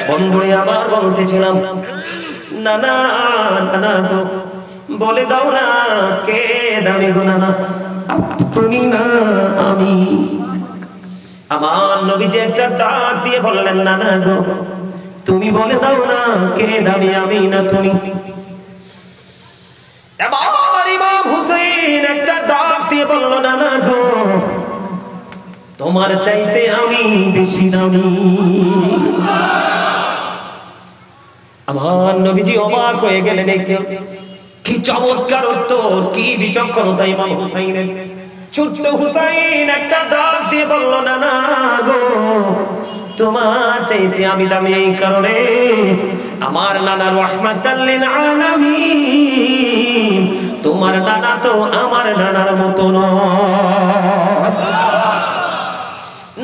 বন্ধুরে আবার বলতেছিলাম, নানা নানা গো, বলে দাও না কে দামি গো নানা, তুমি না আমি? আমার নবীজি একটা ডাক দিয়ে বললেন, নানা গো, তুমি বলে দাও না কে দামি, আমি না তুমি? এবার ইমাম হুসাইন একটা ডাক দিয়ে বলল, নানা গো, তোমার চাইতে আমি বেশি দামি। আমার নবীজি অবাক হয়ে গেলেন, কি চমৎকার উত্তর, কি বিচক্ষণতা ইমাম হুসাইনের। ছোট্ট হুসাইন একটা ডাক দিয়ে বলল, নানা গো, তোমার চাইতে আমি দামি এই কারণে, আমার নানা রাহমাতাল লিল আলামিন, তোমার নানা তো আমার নানার মতো নয়।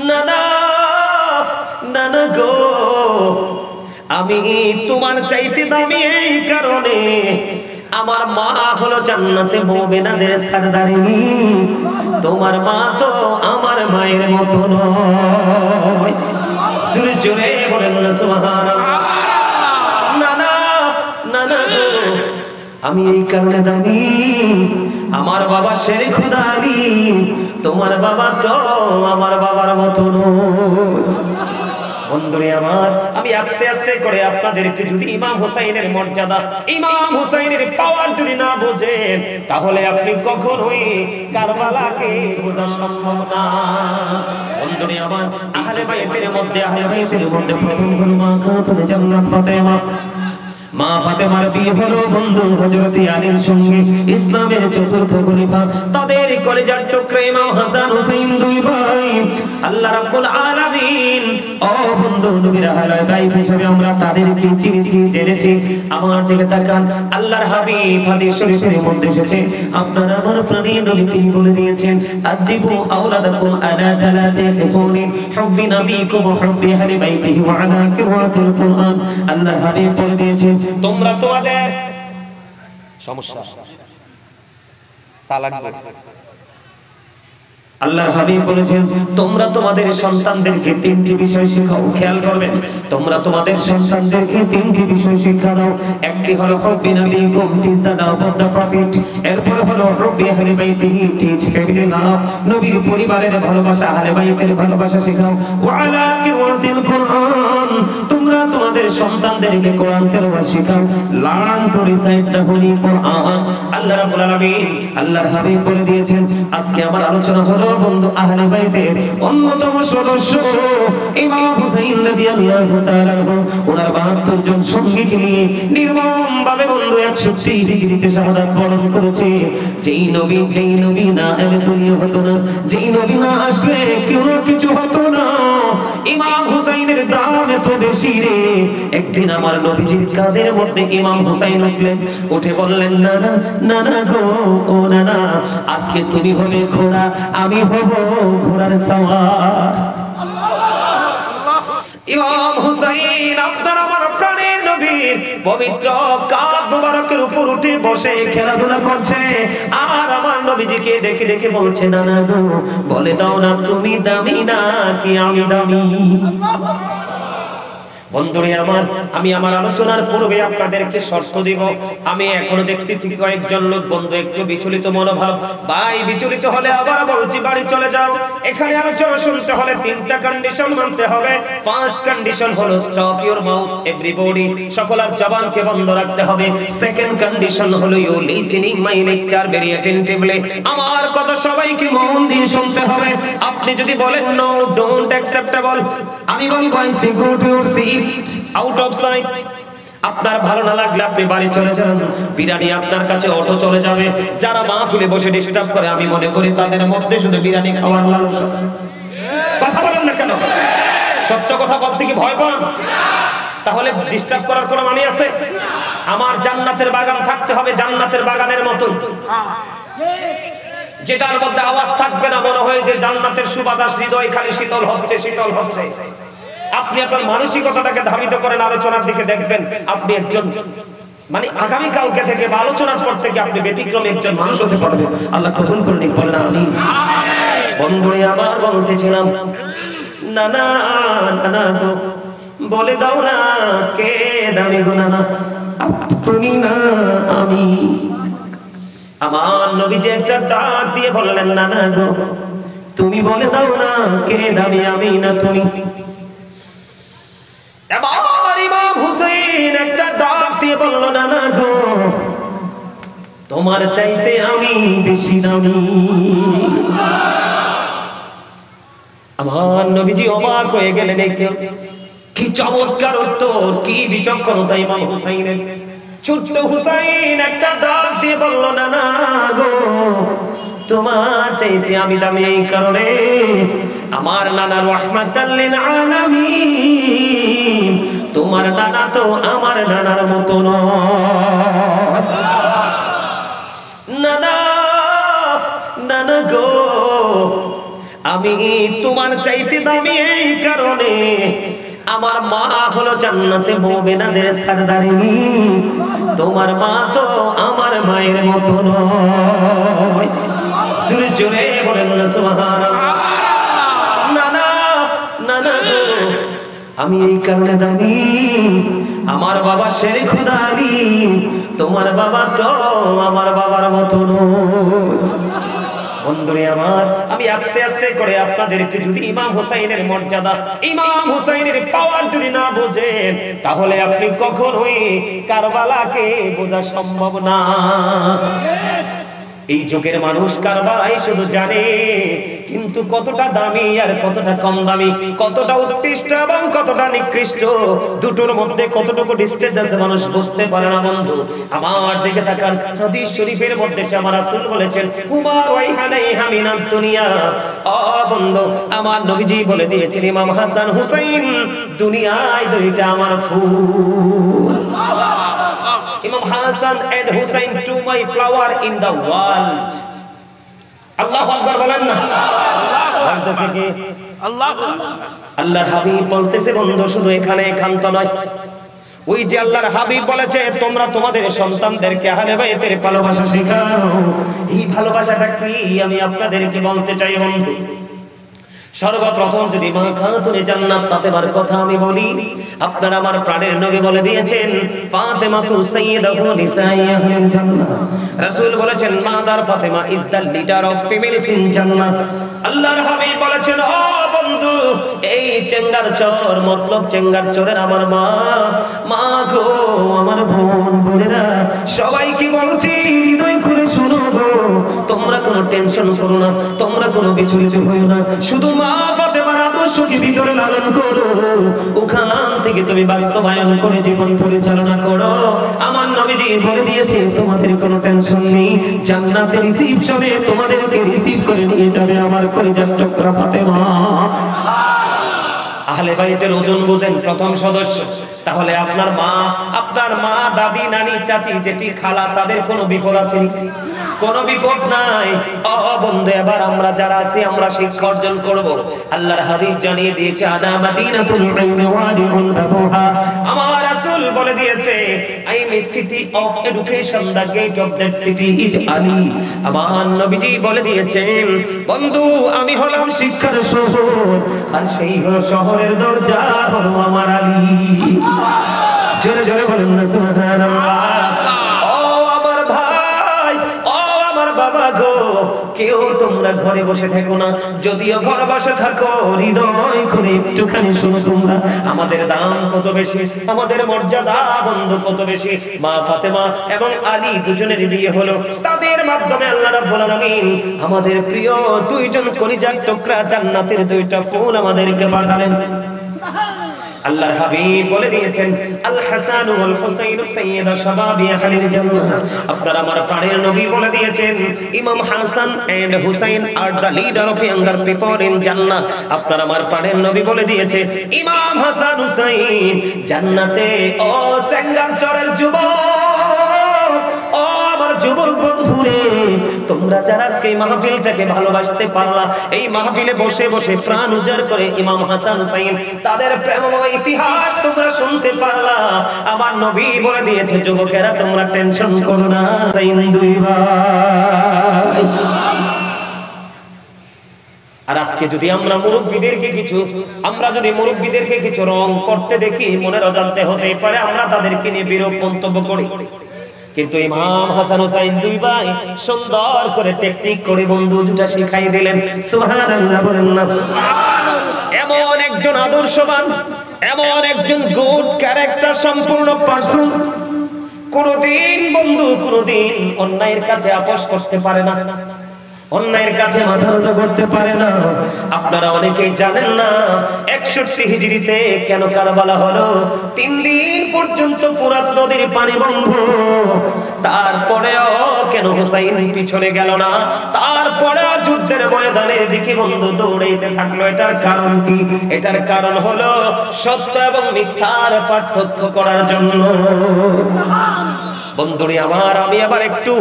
নানা নানা গো, আমি তোমার চাইতে দামি এই কারণে, আমার মা হলো জান্নাতে মুমিনাদের সরদারিনী, তোমার মা তো আমার মায়ের মতো নয়। জোরে জোরে বলেন না সুবহানাল্লাহ। নানা নানা গো, আমি এই কারণে দামি, আমার বাবা শের খোদা আলী, তোমার বাবা তো আমার বাবার মতো নয়। বন্ধুরে আমার, আমি আস্তে আস্তে করে আপনাদেরকে যদি ইমাম হুসাইনের মর্যাদা, ইমাম হুসাইনের পাওয়ার যদি না বোঝেন, তাহলে আপনি কখনোই কারবালাকে বোঝা সম্ভব না। বন্ধুরে আমার, আহলে বাইতের মধ্যে প্রথম হলো মা খাতুনে জান্নাত ফাতেমা। মা ফাতেমার বিয়ে হলো বন্ধু হযরত আলীর সঙ্গে, ইসলামের চতুর্থ খলিফা, তাদের কলেজার টুকরা ইমাম হাসান হুসাইন দুই ভাই। আল্লাহ রাব্বুল আলামিন ও বন্ধু নবীর আহলে বাইত হিসেবে আমরা তাদেরকে চিনেছি, জেনেছি। আমার দিকে তাকান, আল্লাহর হাবিব হাদিস শরীফের মধ্যে এসেছে, আপনারা আমার প্রাণের নবী তিনি বলে দিয়েছেন, আদিবু আওলাদাকুম আলা তালাতি খিসুলিন, হুব্বি নবীকুম ওয়া হুব্বি আহলি বাইতিহি ওয়া আলা কিরাতিল কুরআন। আল্লাহর হাবিব বলে দিয়েছেন, তোমরা তোমাদের সমস্যা সালাক, আল্লাহর হাবিব বলেছেন, তোমরা তোমাদের সন্তানদেরকে তিনটি বিষয় শেখাও। খেয়াল করবেন, তোমরা তোমাদের সন্তানদেরকে তিনটি বিষয় শিক্ষা দাও। একটি হলো হুব্বি নবীকুম, teach the love of the prophet. এরপর হলো হুব্বি আহলি বাইতিহি, টিচ ফ্যামিলি লাভ, নবীর পরিবারের ভালোবাসা, আহলে বাইতের ভালোবাসা শেখাও। ওয়া আলা কিরাতিল কুরআন, তোমরা তোমাদের সন্তানদেরকে কোরআন তেলাওয়াত শেখাও। Learn to recite the holy Quran. আল্লাহ রাব্বুল আলামিন, আল্লাহর হাবিব বলে দিয়েছেন, আজকে আমার আলোচনা হলো বন্ধু আহলে বাইতের অন্যতম সদস্য ইমাম হুসাইন রাদিয়াল্লাহু তাআলা ওনার 72 জন সঙ্গীকে নিয়ে নির্মমভাবে বন্ধু 61 ডিগ্রিতে শাহাদাত বরণ করেছে। যেই নবী না এলে দুনিয়া হতো না, যেই নবী না আসলে কোনো কিছু হতো না। ইমাম হুসাইনের দাম এত বেশি রে। একদিন আমার নবীজির কাঁধের মধ্যে ইমাম হুসাইন উঠলেন, উঠে বললেন, নানা নানা গো, ও নানা, আজকে তুমি হবে ঘোড়া, আমি হব ঘোড়ার সওয়ার। ইমাম হুসাইন আপনার আমার প্রাণের নবীর পবিত্র কাঁধ মোবারকের উপর উঠে বসে খেলাধুলা করছে, আর আমার নবীজিকে ডেকে ডেকে বলছে, নানা গো, বলে দাও না তুমি দামি না কি আমি দামি? বন্ধুরে আমার, আমি আমার আলোচনার পূর্বে আপনাদেরকে শর্ত দিব। আমি এখনো দেখতেছি কয়েকজন লোক বন্ধু একটু বিচলিত মনোভাব। ভাই, বিচলিত হলে আবার বলছি বাড়ি চলে যাও। এখানে আলোচনা শুনতে হলে তিনটা কন্ডিশন মানতে হবে। ফার্স্ট কন্ডিশন হলো স্টপ ইওর মাউথ এভরিবডি, সকলের জবানকে বন্ধ রাখতে হবে। সেকেন্ড কন্ডিশন হলো you listening my lecture very attentively, আমার কথা সবাইকে মন দিয়ে শুনতে হবে। আপনি যদি বলেন নো ডোন্ট অ্যাকসেপ্টেবল, আমি বলবো I say go to your seat, out of sight. আপনার ভালো না লাগলে আপনি বাড়ি চলে যান, বিরিয়ানি আপনার কাছে অটো চলে যাবে। যারা মাহফিলে বসে ডিস্টার্ব করে, আমি মনে করি তাদের মধ্যে শুধু বিরিয়ানি খাওয়ার লালসা। কথা বলেন না কেন? সত্য কথা বলতে কি ভয় পান? তাহলে ডিস্টার্ব করার কোনো মানে আছে? আমার জান্নাতের বাগান থাকতে হবে জান্নাতের বাগানের মতো, যেটার মধ্যে আওয়াজ থাকবে না, মনে হয় যে জান্নাতের সুবাতাস হৃদয় খালি শীতল হচ্ছে শীতল হচ্ছে। আপনি আপনার মানসিকতাটাকে ধাবিত করেন আলোচনার দিকে, দেখবেন আপনি একজন মানে আগামী কালকে থেকে বা আলোচনার পর থেকে আপনি ব্যতিক্রমী একজন মানুষ হতে পারবেন। আল্লাহ কবুল করুন, বলেন আমিন। বন্ধুরে আবার বলতেছিলাম, নানা নানা গো, বলে দাও না কে দামি গো নানা, তুমি না আমি। আমার নবীজি একটা ডাক দিয়ে বললেন, নানা গো তুমি বলে দাও না কে দামি, আমি না তুমি। এবার ইমাম হুসাইন একটা ডাক দিয়ে বলল, নানা গো তোমার চাইতে আমি বেশি দামি। আমার নবীজি অবাক হয়ে গেলেন, কি চমৎকার উত্তর, কি বিচক্ষণতা ইমাম হুসাইনের। ছোট্ট হুসাইন একটা ডাক দিয়ে বলল, নানা গো তোমার চাইতে আমি দামি এই কারণে, আমার নানা রাহমাতাল লিল আলামিন, তোমার নানা তো আমার নানার মতো নয়। নানা নানা গো আমি তোমার চাইতে দামি এই কারণে, আমার মা হলো জান্নাতে মুমিনাদের সরদারিনী, তোমার মা তো আমার মায়ের মতো নয়। জোরে জোরে বলেন না সুবহানাল্লাহ। নানা নানা গো আমি এই কারণে দামি, আমার বাবা শের খোদা আলী, তোমার বাবা তো আমার বাবার মতো নয়। বন্ধুরে আমার, আমি আস্তে আস্তে করে আপনাদেরকে যদি ইমাম হুসাইনের মর্যাদা, ইমাম হুসাইনের পাওয়ার যদি না বোঝেন, তাহলে আপনি কখনোই কারবালাকে বোঝা সম্ভব না। এই যুগের মানুষ কারবালাই শুধু জানে, কিন্তু কতটা দামি আর কতটা কম দামি, কতটা উৎকৃষ্ট এবং কতটা নিকৃষ্ট, দুটোর মধ্যে কতটুকু ডিসটেন্স আছে মানুষ বুঝতে পারে না। বন্ধু আমার দিকে তাকান, হাদিস শরীফের মধ্যে আমার রাসূল বলেছেন, হুমা রাইহানাইহা মিনাদ দুনিয়া। ও বন্ধু, আমার নবীজি বলে দিয়েছেন, ইমাম হাসান হুসাইন দুনিয়ায় দুইটা আমার ফুল। Imam Hassan and Hussein, to my flower in the world. আল্লাহু আকবার বলেন না। বলতেছে কি আল্লাহু আকবার। আল্লাহর হাবিব বলতেছে, বন্ধু শুধু এখানে একান্ত নয়, ওই যে আল্লাহর হাবিব বলেছে তোমরা তোমাদের সন্তানদেরকে আহলে বাইতের ভালোবাসা শেখাও। এই ভালোবাসাটা কি আমি আপনাদেরকে বলতে চাই বন্ধু। সর্বপ্রথম যদি মা খাতুনে জান্নাত ফাতেমার কথা আমি বলি, আপনারা আমার প্রাণের নবী বলে দিয়েছেন, ফাতেমা তু সাইয়্যিদাতু নিসাই আহলিল জান্নাহ। রাসূল বলেছেন, mother Fatema is the leader of females in জান্নাত। আল্লাহর হাবিব বলেছেন, ও বন্ধু এই চেঙ্গার চর মতলব চেঙ্গার চরের আমার মা, মা গো আমার বোন বোনেরা সবাইকে বলছি হৃদয় খুলে শুনো গো, তোমরা কোনো টেনশন করো না, তোমরা কোনো বিচলিত হইও না, শুধু মা ফাতেমার আদর্শকে ভিতরে লালন করো, ওখান থেকে তুমি বাস্তবায়ন করে জীবন পরিচালনা করো। আমার নবীজি বলে দিয়েছে তোমাদের কোনো টেনশন নেই, জান্নাতের রিসিপশনে তোমাদেরকে রিসিভ করে নিয়ে যাবে আমার কলিজার টুকরা ফাতেমা। আহলে বাইতের ওজন বুঝেন, প্রথম সদস্য। তাহলে আপনার মা দাদি নানি চাচি জেঠি খালা তাদের কোনো বিপদ আছে? কোনো বিপদ নাই। ও বন্ধু, এবার আমরা যারা আছি আমরা শিক্ষা অর্জন করব। আল্লাহর হাবিব জানিয়ে দিয়েছে, আনা মাদিনাতুল ইলমি ওয়াদিউন বাবুহা। আমার রাসূল বলে দিয়েছে, I am a city of education, the gate of that city is Ali. আমার নবীজি বলে দিয়েছেন, বন্ধু আমি হলাম শিক্ষার শহর, আর সেই শহরের দরজা হলো আমার আলী। জোরে জোরে বলুন না সুবহানাল্লাহ। ও আমার ভাই, ও আমার বাবা গো, কেউ তোমরা ঘরে বসে থাকো না, যদিও ঘরে বসে থাকো হৃদয় করে একটুখানি শোনো তোমরা আমাদের দাম কত বেশি, আমাদের মর্যাদা বন্ধু কত বেশি। মা ফাতেমা এবং আলী দুজনের বিয়ে হলো, তাদের মাধ্যমে আল্লাহ রাব্বুল আলামিন আমাদের প্রিয় দুইজন কলিজার টুকরা জান্নাতের দুইটা ফুল আমাদেরকে পাঠালেন। আল্লাহর হাবিব বলে দিয়েছেন, আল হাসান ওয়াল হুসাইন সাইয়্যিদা শাবাবি আহলিল জান্নাহ। আপনারা আমার প্রাণের নবী বলে দিয়েছেন, ইমাম Hasan and Husain are the leader of younger people in জান্নাহ। আপনারা আমার প্রাণের নবী বলে দিয়েছে, ইমাম হাসান হুসাইন জান্নাতে। ও চেঙ্গার চরের যুবক, ও আমার যুবক বন্ধুরে, তোমরা যারা আজকে এই মাহফিলটাকে ভালোবাসতে পারলা, এই মাহফিলে বসে বসে প্রাণ উজাড় করে ইমাম হাসান হুসাইন তাদের প্রেমময় ইতিহাস তোমরা শুনতে পারলা, আমার নবী বলে দিয়েছে, যুবকেরা তোমরা টেনশন করো না, দুই ভাই আর আজকে যদি আমরা যদি মুরব্বীদেরকে কিছু রং করতে দেখি, মনের অজান্তে হতে পারে আমরা তাদেরকে নিয়ে বিরূপ মন্তব্য করি। কিন্তু ইমাম হাসান হুসাইন দুই ভাই সুন্দর করে টেকনিক করে বন্ধু দুটা শিখাই দিলেন। সুবহানাল্লাহ বলেন না। এমন একজন আদর্শবান, এমন একজন গুড ক্যারেক্টার সম্পূর্ণ পারসন, কোনদিন বন্ধু কোনদিন অন্যায়ের কাছে আপোষ করতে পারে না, অন্যায়ের কাছে মাথা নত করতে পারে না। আপনারা অনেকেই জানেন না 61 হিজরিতে কেন কারবালা হলো। 3 দিন পর্যন্ত ফুরাত নদীর পানি বন্ধ, তারপরেও কেন হুসাইন পিছনে গেল না, তারপরেও যুদ্ধের ময়দানের দিকে বন্ধু দৌড়াইতে থাকলো। এটার কারণ কি? এটার কারণ হলো সত্য এবং মিথ্যার পার্থক্য করার জন্য। বন্ধুরে আমার, আমি আবার একটু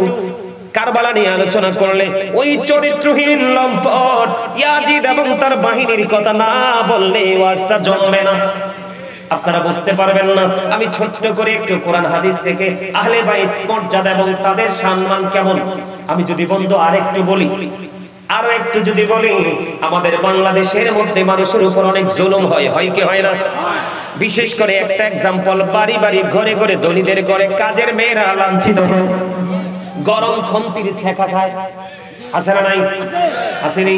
কারবালা নিয়ে আলোচনা করলে ওই চরিত্রহীন লম্পট ইয়াজিদ এবং তার বাহিনীর কথা না বললে ওয়াজটা জমবে না, আপনারা বুঝতে পারবেন না। আমি ছোট্ট করে একটু কোরআন হাদিস থেকে আহলে বাইত মর্যাদা এবং তাদের সম্মান কেমন আমি যদি বন্ধু আরেকটু বলি, আরো একটু যদি বলি, আমাদের বাংলাদেশের মধ্যে মানুষের উপর অনেক জুলুম হয় কি হয় না? বিশেষ করে একটা এক্সাম্পল, বাড়ি বাড়ি ঘরে ঘরে দলিতের ঘরে কাজের মেয়েরা লাঞ্ছিত হয়, গরম খন্তির ছেঁকা খায়, আছে না নাই? আসেনি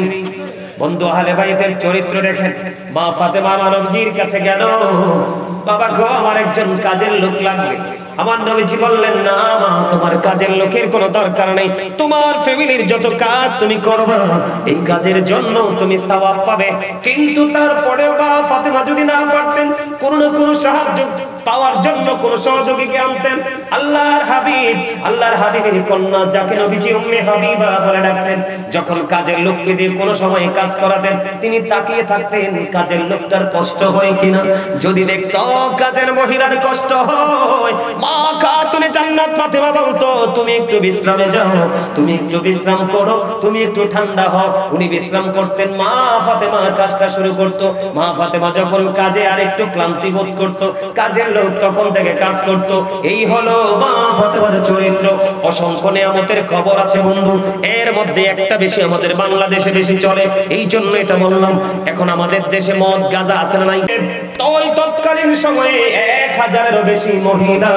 বন্ধু? আহলে বাইতের চরিত্র দেখেন। মা ফাতেমা নবীজির কাছে গেল, বাবা গো আমার একজন কাজের লোক লাগবে। আমার নবীজি বললেন, না মা, তোমার কাজের লোকের কোনো দরকার নেই, তোমার ফ্যামিলির যত কাজ তুমি করবে এই কাজের জন্য তুমি সওয়াব পাবে। কিন্তু তারপরেও মা ফাতেমা যদি না পারতেন, কোনো না কোনো সাহায্য পাওয়ার জন্য কোন সহযোগীকে আনতেন। আল্লাহর হাবিবের কন্যা যাকে নবীজি উম্মে হাবিবা বলে ডাকতেন, যখন কাজের লোককে দিয়ে কোন সময় কাজ করাতেন তিনি তাকিয়ে থাকতেন কাজের লোকটার কষ্ট হয় কিনা। যদি দেখতো কাজের মহিলার কষ্ট হয়, মা খাতুনে জান্নাত ফাতেমা বলতো, তুমি একটু বিশ্রামে যাও, তুমি একটু বিশ্রাম করো, তুমি একটু ঠান্ডা হও। উনি বিশ্রাম করতেন, মা ফাতেমা কাজটা শুরু করতো। মা ফাতেমা যখন কাজে আর একটু ক্লান্তি বোধ করতো, কাজের লোক তখন থেকে কাজ করত। এই হলো মা ফাতেমার চরিত্র। অসংখ্য নিয়ামতের খবর আছে বন্ধু, এর মধ্যে একটা বেশি আমাদের বাংলাদেশে বেশি চলে, এই জন্য এটা বললাম। এখন আমাদের দেশে মদ গাঁজা আছে না নাই? ওই তৎকালীন সময়ে 1000-এরও বেশি মহিলা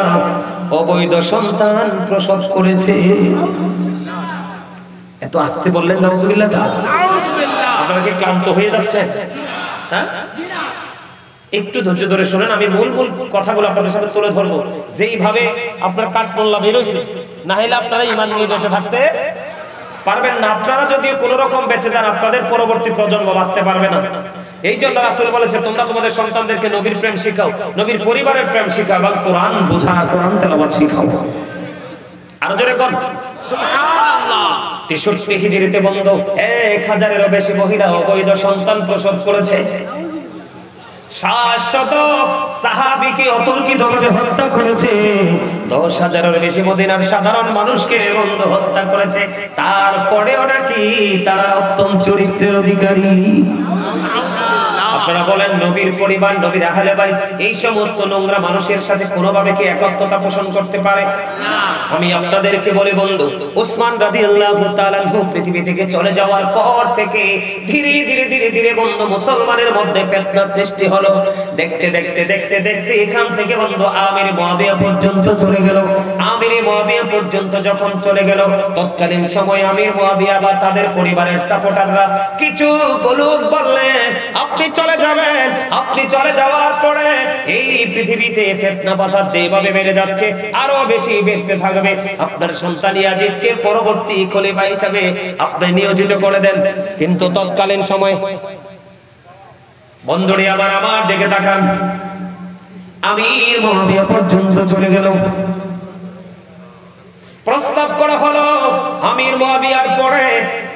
অবৈধ সন্তান প্রসব করেছে। এত আস্তে বললেন নাউজুবিল্লাহ। আপনারা কি ক্লান্ত হয়ে যাচ্ছেন? হ্যাঁ, একটু ধৈর্য ধরে শুনেন, আমি মূল কথাগুলো আপনাদের সামনে তুলে ধরবো। যেইভাবে আপনার কাঠমোল্লা বের হয়েছে, না হলে আপনারা ঈমান নিয়ে বেঁচে থাকতে পারবেন না। আপনারা যদিও কোন রকম বেঁচে যান, আপনাদের পরবর্তী প্রজন্ম বাঁচতে পারবে না। এই জন্য রাসূল বলেছে, তোমরা তোমাদের সন্তানদেরকে নবীর প্রেম শিখাও, নবীর পরিবারের প্রেম শিখাও এবং কোরআন বোঝা, কোরআন তেলাওয়াত শিখাও। আরো জোরে কোন সুবহানাল্লাহ। 63 হিজরিতে বন্ধু 1000-এরও বেশি মহিলা অবৈধ সন্তান প্রসব করেছে। 700 সাহাবীকে অতর্কিতভাবে হত্যা করেছে। 10,000-এর বেশি মদিনার সাধারণ মানুষকে বন্ধু হত্যা করেছে। তারপরেও নাকি তারা উত্তম চরিত্রের অধিকারী। আপনারা বলেন, নবীর পরিবার, নবীর আহলে বাইত এই সমস্ত নোংরা মানুষের সাথে কোনোভাবে কি একত্বতা পোষণ করতে পারে? না। আমি আপনাদেরকে বলি বন্ধু, ওসমান রাদিয়াল্লাহু তাআলা আনহু পৃথিবী থেকে চলে যাওয়ার পর থেকে ধীরে ধীরে বন্ধু মুসলমানের মধ্যে ফিতনা সৃষ্টি হলো। দেখতে দেখতে এখান থেকে বন্ধু আমির মুয়াবিয়া পর্যন্ত চলে গেল। আমির মুয়াবিয়া পর্যন্ত যখন চলে গেল, তৎকালীন সময় আমির মুয়াবিয়া বা তাদের পরিবারের সাপোর্টাররা কিছু বললেন, আপনি চলে যাবেন, আপনি চলে যাওয়ার পরে এই পৃথিবীতে ফিতনা ফাসাদ যেভাবে বেড়ে যাচ্ছে আরো বেশি বেড়তে থাকবে। আপনার সন্তান ইয়াজিদকে পরবর্তী খলিফা হিসেবে আপনি নিয়োজিত করে দেন। কিন্তু তৎকালীন সময় বন্ধুরে আমার দিকে তাকান, আমির মুয়াবিয়া পর্যন্ত চলে গেল। প্রস্তাব করা হলো আমির মুয়াবিয়ার পরে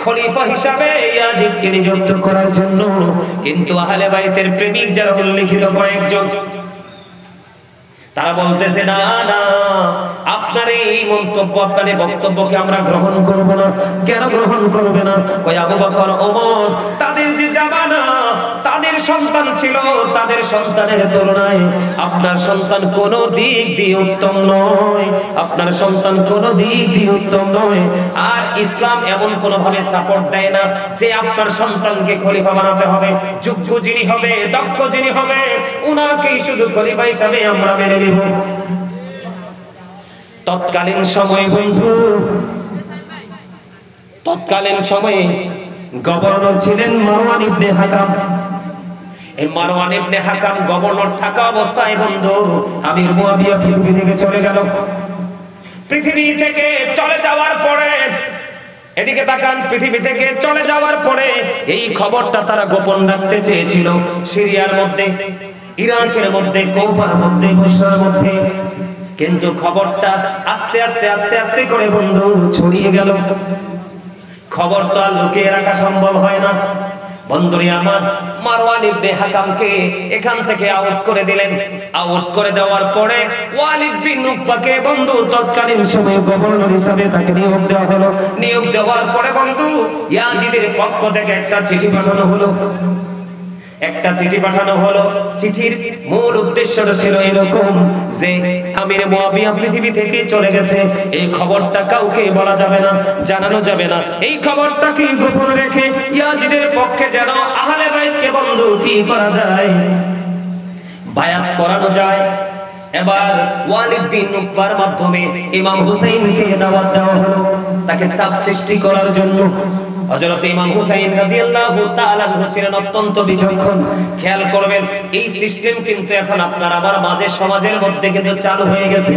খলিফা হিসাবে ইয়াজিদকে নিযুক্ত করার জন্য। কিন্তু আহলে বাইতের প্রেমিক যারা উল্লেখিত কয়েকজন, তারা বলতেছে, না না, আপনার এই মন্তব্য, আপনার এই বক্তব্যকে আমরা গ্রহণ করব না। কেন গ্রহণ করবে না? কই আবু বকর, ওমর, তাদের যে জামানা, তাদের সন্তান ছিল তাদের সন্তানের তুলনায় আপনার সন্তান কোনো দিক দিয়ে উত্তম নয়, আপনার সন্তান কোনো দিক দিয়ে উত্তম নয়। আর ইসলাম এমন কোনো ভাবে সাপোর্ট দেয় না যে আপনার সন্তানকে খলিফা বানাতে হবে। যোগ্য যিনি হবে, দক্ষ যিনি হবে, উনাকেই শুধু খলিফা হিসাবে আমরা মেনে নেব। তৎকালীন সময়ে বন্ধু, তৎকালীন সময়ে গভর্নর ছিলেন মারওয়ান ইবনে হাকাম। এই মারওয়ান ইবনে হাকাম গভর্নর থাকা অবস্থায় বন্ধু আমির মুয়াবিয়া পৃথিবী থেকে চলে গেল। পৃথিবী থেকে চলে যাওয়ার পরে, এদিকে তাকান, পৃথিবী থেকে চলে যাওয়ার পরে এই খবরটা তারা গোপন রাখতে চেয়েছিল সিরিয়ার মধ্যে, ইরাকের মধ্যে, কুফার মধ্যে, বসরার মধ্যে। কিন্তু খবরটা আস্তে আস্তে আস্তে আস্তে করে বন্ধু ছড়িয়ে গেল। খবরটা লুকিয়ে রাখা সম্ভব হয় না। বন্ধুরে আমার, মারওয়ান ইবনে হাকামকে এখান থেকে আউট করে দিলেন। আউট করে দেওয়ার পরে ওয়ালিদ বিন উকবাকে বন্ধু তৎকালীন সময়ে গভর্নর হিসেবে তাকে নিয়োগ দেওয়া হলো। নিয়োগ দেওয়ার পরে বন্ধু ইয়াজিদের পক্ষ থেকে একটা চিঠি পাঠানো হলো। একটা চিঠি পাঠানো হলো। চিঠির মূল উদ্দেশ্যটা ছিল এরকম যে আমির মুয়াবিয়া পৃথিবী থেকে চলে গেছে, এই খবরটা কাউকে বলা যাবে না, জানানো যাবে না। এই খবরটাকে গোপন রেখে ইয়াজিদের পক্ষে যেন আহলে বাইতকে বন্ধু কি করা যায়, বায়াত করানো যায়। এবার ওয়ালিদ বিন উকবার মাধ্যমে ইমাম হুসাইনকে দাওয়াত দেওয়া হলো তাকে চাপ সৃষ্টি করার জন্য। হযরত ইমাম হুসাইন রাদিয়াল্লাহু তাআলা ছিলেন অত্যন্ত বিচক্ষণ। খেয়াল করবেন, এই সিস্টেম কিন্তু এখন আপনার আমার মাঝে সমাজের মধ্যে কিন্তু চালু হয়ে গেছে।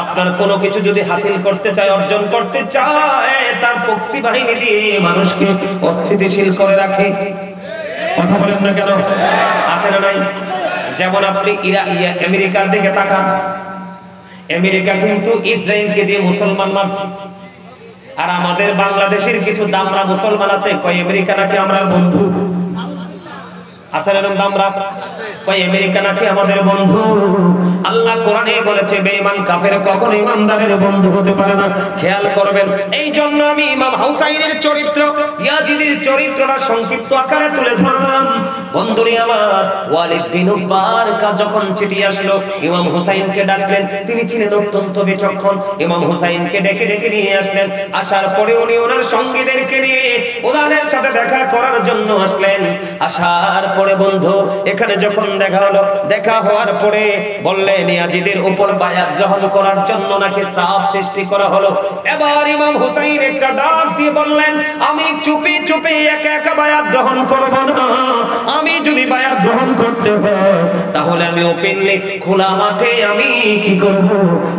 আপনার কোনো কিছু যদি হাসিল করতে চায়, অর্জন করতে চায়, তার প্রক্সি বাহিনী দিয়ে মানুষকে অস্থিতিশীল করে রাখে। কথা বলেন না কেন? আছে না নাই? যেমন আপনি আমেরিকার দিকে তাকান, আমেরিকা কিন্তু ইসরায়েলকে দিয়ে মুসলমান মারছে। আর আমাদের বাংলাদেশের কিছু দামরা মুসলমান আছে, কয় আমেরিকা নাকি আমরা বন্ধু। আছে না দামরা? কয় আমেরিকা নাকি আমাদের বন্ধু। আল্লাহ কোরআনে বলেছে বেঈমান কাফের কখনো ইমানদারের বন্ধু হতে পারে না। খেয়াল করবেন, এই জন্য আমি ইমাম হুসাইনের চরিত্র, ইয়াজিদের চরিত্রটা সংক্ষিপ্ত আকারে তুলে ধরলাম। বন্ধুরে আমার, ওয়ালিদ বিন উকবার যখন চিঠি আসলো, ইমাম হুসাইনকে ডাকলেন। তিনি ছিলেন অত্যন্ত বিচক্ষণ। ইমাম হুসাইনকে ডেকে ডেকে নিয়ে আসলেন। আসার পরে উনি ওনার সঙ্গীদেরকে নিয়ে ওনাদের সাথে দেখা করার জন্য আসলেন। আসার পরে বন্ধু এখানে যখন দেখা হলো, দেখা হওয়ার পরে বললেন ইয়াজিদের উপর বায়াত গ্রহণ করার জন্য নাকি চাপ সৃষ্টি করা হলো। এবার ইমাম হুসাইন একটা ডাক দিয়ে বললেন, আমি চুপি চুপি একা একা বায়াত গ্রহণ করব না। আমি যদি বায়াত গ্রহণ করতে হয় তাহলে আমি ওপেনলি খোলা মাঠে আমি কি করব?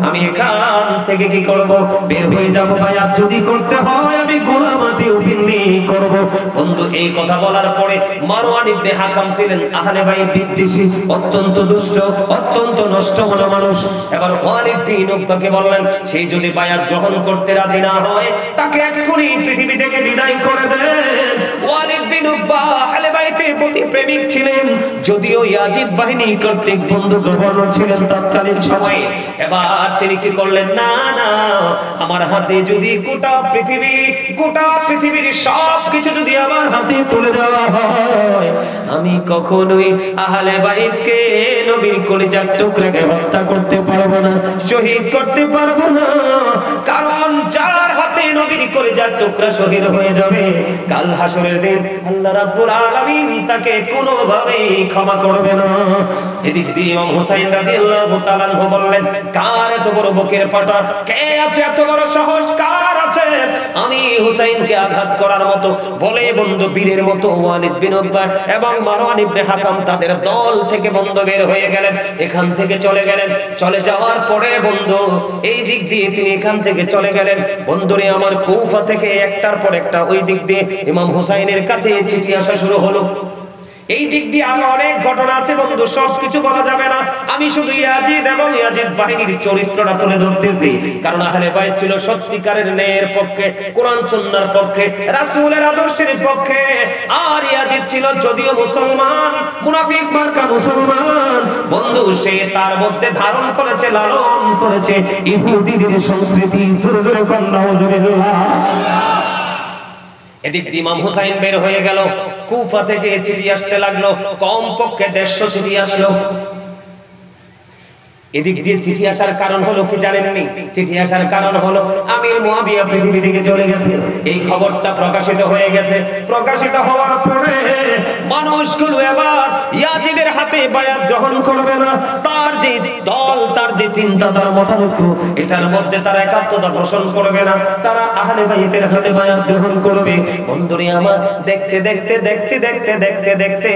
আমি এখান থেকে কি করব? বের হয়ে যাব। বায়াত যদি করতে হয় আমি খোলা মাঠে ওপেনলি করব। বন্ধু এই কথা বলার পরে মারওয়ান ইবনে হাকাম ছিলেন আহলে বাইত বিদ্বেষী, অত্যন্ত দুষ্ট, অত্যন্ত নষ্ট মনা মানুষ। এবার ওয়ালিদ বিন উকবাকে বললেন, সেই যদি বায়াত গ্রহণ করতে রাজি না হয় তাকে এক্ষুনি পৃথিবী থেকে বিদায় করে দেন। ওয়ালিদ বিন উকবা আহলে বাইতের প্রতি প্রেমিক ছিলেন, যদিও ইয়াজিদ বাহিনী কর্তৃক বন্ধু গভর্নর ছিলেন তৎকালীন সময়ে। এবার তিনি কি করলেন, না না, আমার হাতে যদি গোটা পৃথিবীর সব কিছু যদি আমার হাতে তুলে দেওয়া হয়, আমি কখনোই আহলে বাইতকে নবীর কলিজার টুকরাকে হত্যা করতে পারবো না, শহীদ করতে পারবো না। কারণ যার হাতে নবীর কলিজার টুকরা শহীদ হয়ে যাবে, কাল হাসরের দিন আল্লাহ রাব্বুল আলামিন তাকে কোনোভাবেই ক্ষমা করবে না। এদিক দিয়ে ইমাম হুসাইন রাদিয়াল্লাহু তাআলা আনহু বললেন, কার এত বড় বুকের পাটা, কে আছে এত বড় সাহস, কার আছে আমি হুসাইনকে আঘাত করার মতো? বলে বন্ধু বীরের মতো ওয়ালিদ বিন উকবা এবং মারওয়ান ইবনে হাকাম তাদের দল থেকে বন্ধু বের হয়ে গেলেন, এখান থেকে চলে গেলেন। চলে যাওয়ার পরে বন্ধু এই দিক দিয়ে তিনি এখান থেকে চলে গেলেন। বন্ধুরে আমার, কুফা থেকে একটার পর একটা ওই দিক দিয়ে ইমাম হুসাইনের কাছে চিঠি আসা শুরু হলো। এই দিক দিয়ে আরো অনেক ঘটনা আছে বন্ধু, সব কিছু বলা যাবে না। আমি শুধু ইয়াজিদ এবং ইয়াজিদ বাহিনীর চরিত্রটা তুলে ধরতেছি, কারণ আহলে বাইত ছিল সত্যিকারের ন্যায়ের পক্ষে, কোরআন সুন্নাহর পক্ষে, রাসূলের আদর্শের পক্ষে। আর ইয়াজিদ ছিল যদিও মুসলমান, মুনাফিক মার্কা মুসলমান বন্ধু, সে তার মধ্যে ধারণ করেছে, লালন করেছে ইহুদিদের সংস্কৃতি। সুরে সুরে নাউজুবিল্লাহ। এদিক দিয়ে ইমাম হুসাইন বের হয়ে গেল, কুফা থেকে চিঠি আসতে লাগলো, কমপক্ষে 150 চিঠি আসলো। এদিক দিয়ে চিঠি আসার কারণ হলো কি জানেননি? চিঠি আসার কারণ হলো আমির মুয়াবিয়া পৃথিবী থেকে চলে গেছে, এই খবরটা প্রকাশিত হয়ে গেছে। প্রকাশিত হওয়ার পরে মানুষগুলো এবার ইয়াজিদের হাতে বায়াত গ্রহণ করবে না। তার যে দল, তার যে চিন্তা, তার মতামত, এটার মধ্যে তারা একাত্মতা পোষণ করবে না, তারা আহলে বাইতের হাতে বায়াত গ্রহণ করবে। বন্ধুরে আমার, দেখতে দেখতে দেখতে দেখতে দেখতে দেখতে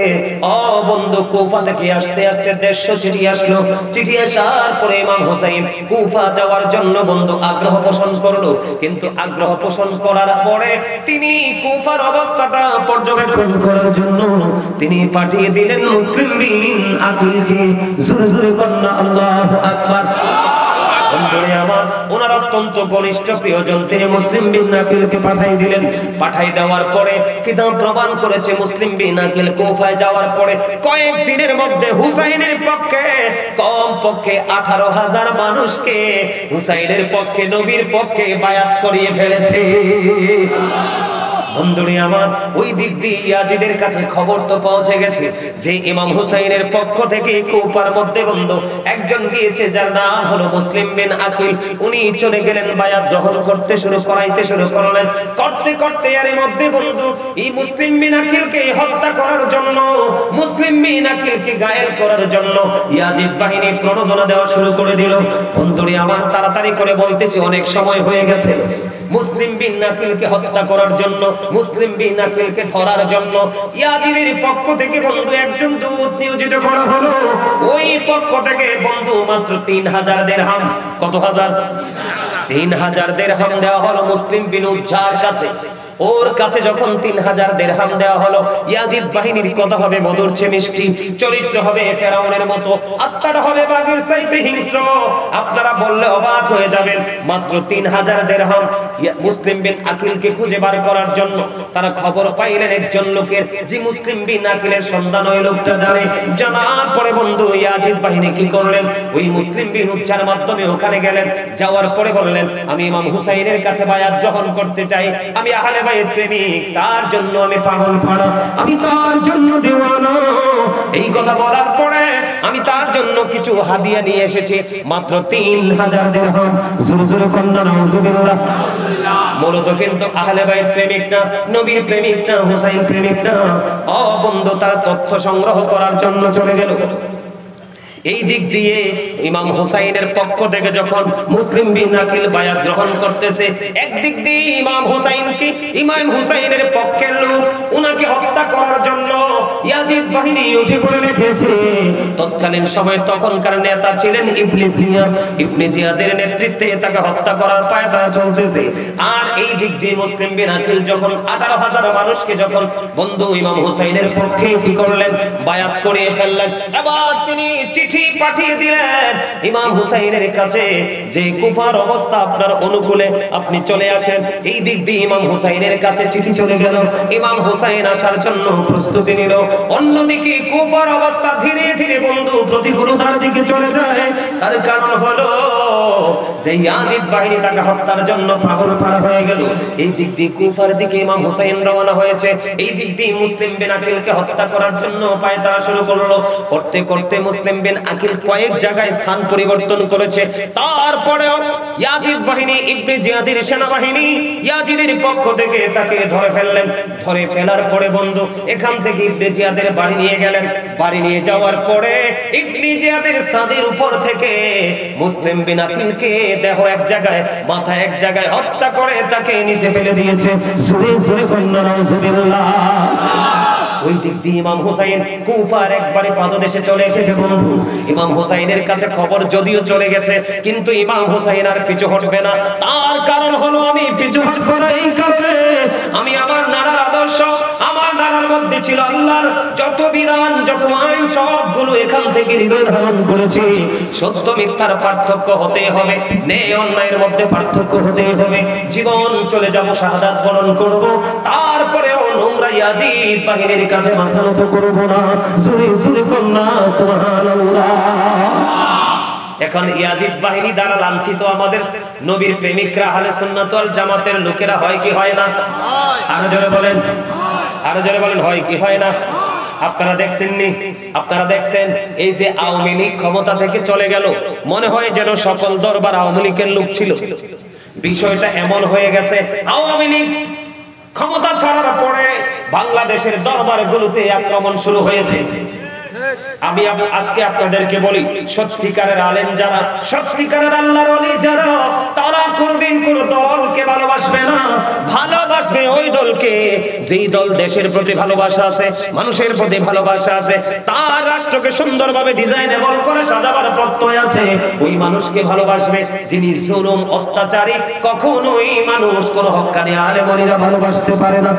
ও বন্ধু, কুফা থেকে আস্তে আস্তে 150 চিঠি আসলো। চিঠি আসার পরে ইমাম হুসাইন কুফা যাওয়ার জন্য বন্ধু আগ্রহ পোষণ করলো, কিন্তু আগ্রহ পোষণ করার পরে তিনি কুফার অবস্থাটা পর্যবেক্ষণ করার জন্য তিনি পাঠিয়ে দিলেন মুসলিম বিন আকিলকে। জোরে জোরে বলুন আল্লাহু আকবার। বন্ধুরে আমার, ওনার অত্যন্ত ঘনিষ্ঠ প্রিয়জন তিনি মুসলিম বিন আকিলকে পাঠিয়ে দিলেন। পাঠিয়ে দেওয়ার পরে কিতাব প্রমাণ করেছে মুসলিম বিন আকিল কুফায় যাওয়ার পরে কয়েক দিনের মধ্যে হুসাইনের পক্ষে কমপক্ষে 18,000 মানুষকে হুসাইনের পক্ষে, নবীর পক্ষে বায়াত করিয়ে ফেলেছে। বন্ধুরে আমার, ওই দিক দিয়ে ইয়াজিদের কাছে খবর তো পৌঁছে গেছে যে ইমাম হুসাইনের পক্ষ থেকে কুফার মধ্যে বন্ধু একজন গিয়েছে, যার নাম হলো মুসলিম বিন আকিল। উনি চলে গেলেন, বায়াত গ্রহণ করতে করাইতে শুরু করলেন। করতে করতে এর মধ্যে বন্ধু এই মুসলিম বিন আকিলকে হত্যা করার জন্য, মুসলিম বিন আকিলকে ঘায়েল করার জন্য ইয়াজিদ বাহিনী প্রণোদনা দেওয়া শুরু করে দিল। বন্ধুরে আমার, তাড়াতাড়ি করে বলতেছি, অনেক সময় হয়ে গেছে। মুসলিম বিন আকিলকে হত্যা করার জন্য, মুসলিম বিন আকিলকে ধরার জন্য ইয়াজিদের পক্ষ থেকে বন্ধু একজন দূত নিয়োজিত করা হলো। ওই পক্ষ থেকে বন্ধু মাত্র 3000 দিরহাম। কত হাজার? 3000 দিরহাম দেওয়া হলো মুসলিম বিন উজ্জার কাছে। ওর কাছে যখন 3000 দিরহাম দেওয়া হলো, ইয়াজিদ বাহিনীর কথা হবে মধুর চেয়ে মিষ্টি, চরিত্র হবে ফেরাউনের মতো, আত্মাটা হবে বাঘের চাইতে হিংস্র। আপনারা বললে অবাক হয়ে যাবেন, মাত্র 3000 দিরহাম মুসলিম বিন আকিলকে খুঁজে বার করার জন্য তারা খবর পাইলেন একজন লোকের, যে মুসলিম বিন আকিলের সন্ধান ওই লোকটা জানে। জানার পরে বন্ধু ইয়াজিদ বাহিনী কি করলেন, ওই মুসলিম বিন উজ্জার মাধ্যমে ওখানে গেলেন। যাওয়ার পরে বললেন, আমি ইমাম হুসাইনের কাছে বায়াত গ্রহণ করতে চাই, আমি আহলে বাইত প্রেমিক, তার জন্য আমি পাগল পাড়া, আমি তার জন্য দেওয়ানা। এই কথা বলার পরে আমি তার জন্য কিছু হাদিয়া নিয়ে এসেছি, মাত্র 3000 দিরহাম। জোরে জোরে কন্যা নাউজুবিল্লাহ। মূলত কিন্তু আহলে বাইত প্রেমিক না, নবীর প্রেমিক না, হুসাইন প্রেমিক না। ও বন্ধু, তার তথ্য সংগ্রহ করার জন্য চলে গেল। এই দিক দিয়ে ইমাম হুসাইনের পক্ষ থেকে যখন মুসলিম বিন আকিল বায়াত গ্রহণ করতেছে, একদিক দিয়ে ইমাম হুসাইনের পক্ষের লোক উনাকে হত্যা করার জন্য ইয়াজিদ বাহিনী উঠে পড়ে রেখেছে। তৎকালীন সময় তখনকার নেতা ছিলেন ইবনে জিয়াদের নেতৃত্বে তাকে হত্যা করার পায়তারা চলতেছে। আর এই দিক দিয়ে মুসলিম বিন আকিল যখন 18,000 মানুষকে যখন বন্ধু ইমাম হুসাইনের পক্ষে কি করলেন, বায়াত করিয়ে ফেললেন। এবার তিনি চিঠি পাঠিয়ে দিলেন ইমাম হুসাইনের কাছে যে কুফার অবস্থা আপনার অনুকূলে, আপনি চলে আসেন। এই দিক দিয়ে ইমাম হুসাইনের কাছে চিঠি চলে গেল, ইমাম হুসাইন আসার জন্য প্রস্তুতি নিল। অন্যদিকে কুফার অবস্থা ধীরে ধীরে বন্ধু প্রতিকূলতার দিকে চলে যায়। তার কারণ হলো যে ইয়াজিদ বাহিনী তাকে হত্যার জন্য পাগল পাড়া হয়ে গেল। এই দিক দিয়ে কুফার দিকে ইমাম হুসাইন রওনা হয়েছে, এই দিক দিয়ে মুসলিম বিন আকিলকে হত্যা করার জন্য পায়তারা শুরু করলো। করতে করতে মুসলিম বিন আকিল কয়েক জায়গায় স্থান পরিবর্তন করেছে। তারপরেও ইয়াজিদ বাহিনী, ইবনে জিয়াদের সেনাবাহিনী ইয়াজিদের পক্ষ থেকে তাকে ধরে ফেললেন। ধরে ফেলার পরে বন্ধু এখান থেকে ইবনে জিয়াদের বাড়ি নিয়ে গেলেন। বাড়ি নিয়ে যাওয়ার পরে ইবনে জিয়াদের ছাদের উপর থেকে মুসলিম বিন আকিলকে দেহ এক জায়গায়, মাথা এক জায়গায় হত্যা করে তাকে নিচে ফেলে দিয়েছে। জোরে জোরে কন্যা নাউজুবিল্লাহ। ওই দিক দিয়ে ইমাম হুসাইন কুফার একবারে পাদদেশে চলে এসেছে বন্ধু। ইমাম হুসাইনের কাছে খবর যদিও চলে গেছে, কিন্তু ইমাম হুসাইন আর পিছু হটবে না। তার কারণ হলো, আমি পিছু হটবো না এই কারণে, আমি আমার নানার আদর্শ, আমার নানার মধ্যে ছিল আল্লাহর যত বিধান, যত আইন, সবগুলো এখান থেকে হৃদয় ধারণ করেছি। সত্য মিথ্যার পার্থক্য হতে হবে, ন্যায় অন্যায়ের মধ্যে পার্থক্য হতে হবে। জীবন চলে যাব, শাহাদাত বরণ করব, তারপরেও নোংরা ইয়াজিদ বাহিনীর কাছে মাথা নত করব না। জোরে জোরে কন্যা সুবহানাল্লাহ। এখন ইয়াজিদ বাহিনী দ্বারা লাঞ্ছিত আমাদের নবীর প্রেমিকরা আহলে সুন্নাত ওয়াল জামাতের লোকেরা হয় কি হয় না? আরো জোরে বলেন, আরো জোরে বলেন, হয় কি হয় না? আপনারা দেখছেননি, আপনারা দেখছেন এই যে আওয়ামী লীগ ক্ষমতা থেকে চলে গেল, মনে হয় যেন সকল দরবার আওয়ামী লীগের লোক ছিল। বিষয়টা এমন হয়ে গেছে, আওয়ামী লীগ ক্ষমতা ছাড়ার পরে বাংলাদেশের দরবারগুলোতে আক্রমণ শুরু হয়েছে। আমি আজকে আপনাদেরকে বলি, সত্যিকারের আলেম যারা, সত্যিকারের আল্লাহর ওলি যারা, তারা কোনোদিন কোন দলকে ভালোবাসবে না, ভালোবাসবে ওই দলকে যেই দল দেশের প্রতি ভালোবাসা আছে, মানুষের প্রতি ভালোবাসা আছে, তার রাষ্ট্রকে সুন্দরভাবে ডিজাইনেবল করে সাজাবার প্রত্যয় আছে, ওই মানুষকে ভালোবাসবে। যিনি জুলুম অত্যাচারী, কখনোই মানুষ কোন হক্কানি আলেম ওলিরা ভালোবাসতে পারে না।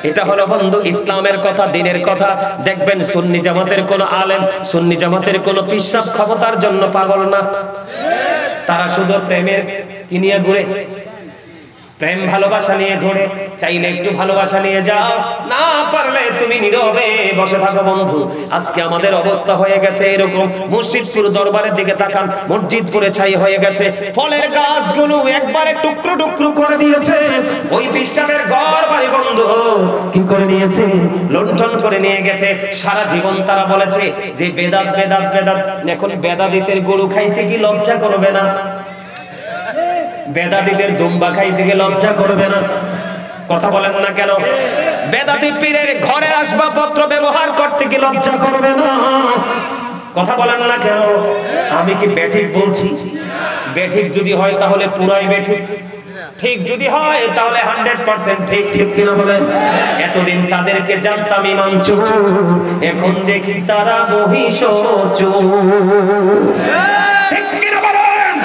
এটা হলো বন্ধু ইসলামের কথা, দ্বীনের কথা। দেখবেন সুন্নি জামাতের কোন আলেম, সুন্নি জামাতের কোন পিশাব ক্ষমতার জন্য পাগল না, তারা শুধু প্রেমের কি নিয়ে ঘুরে, প্রেম ভালোবাসা নিয়ে ঘুরে। চাইলে একটু ভালোবাসা নিয়ে যাও, না পারলে তুমি নীরবে বসে থাকো। বন্ধু আজকে আমাদের অবস্থা হয়ে গেছে এরকম। মসজিদপুর দরবারের দিকে তাকান, মসজিদ পুরে ছাই হয়ে গেছে, ফলের গাছগুলো একবারে টুকরো টুকরো করে দিয়েছে। ওই পিশাবের ঘর বাড়ি বন্ধু কি করে নিয়েছে, লুণ্ঠন করে নিয়ে গেছে। সারা জীবন তারা বলেছে যে বেদাত বেদাত বেদাত, এখন বেদাতীদের গরু খাইতে কি লজ্জা করবে না? বেদাতীদের দুম্বা খাইতে গিয়ে লজ্জা করবে না? কথা বলেন না কেন? বেদাতি পীরের ঘরের আসবাবপত্র ব্যবহার করতে কি লজ্জা করবে না? কথা বলেন না কেন? আমি কি বেঠিক বলছি? বেঠিক যদি হয় তাহলে পুরাই বেঠিক, ঠিক যদি হয় তাহলে 100% ঠিক। ঠিক কিনা বলেন? এতদিন তাদেরকে জানতাম ইমাম চোর, এখন দেখি তারা মহিষ চোর। ঠিক কিনা বলেন?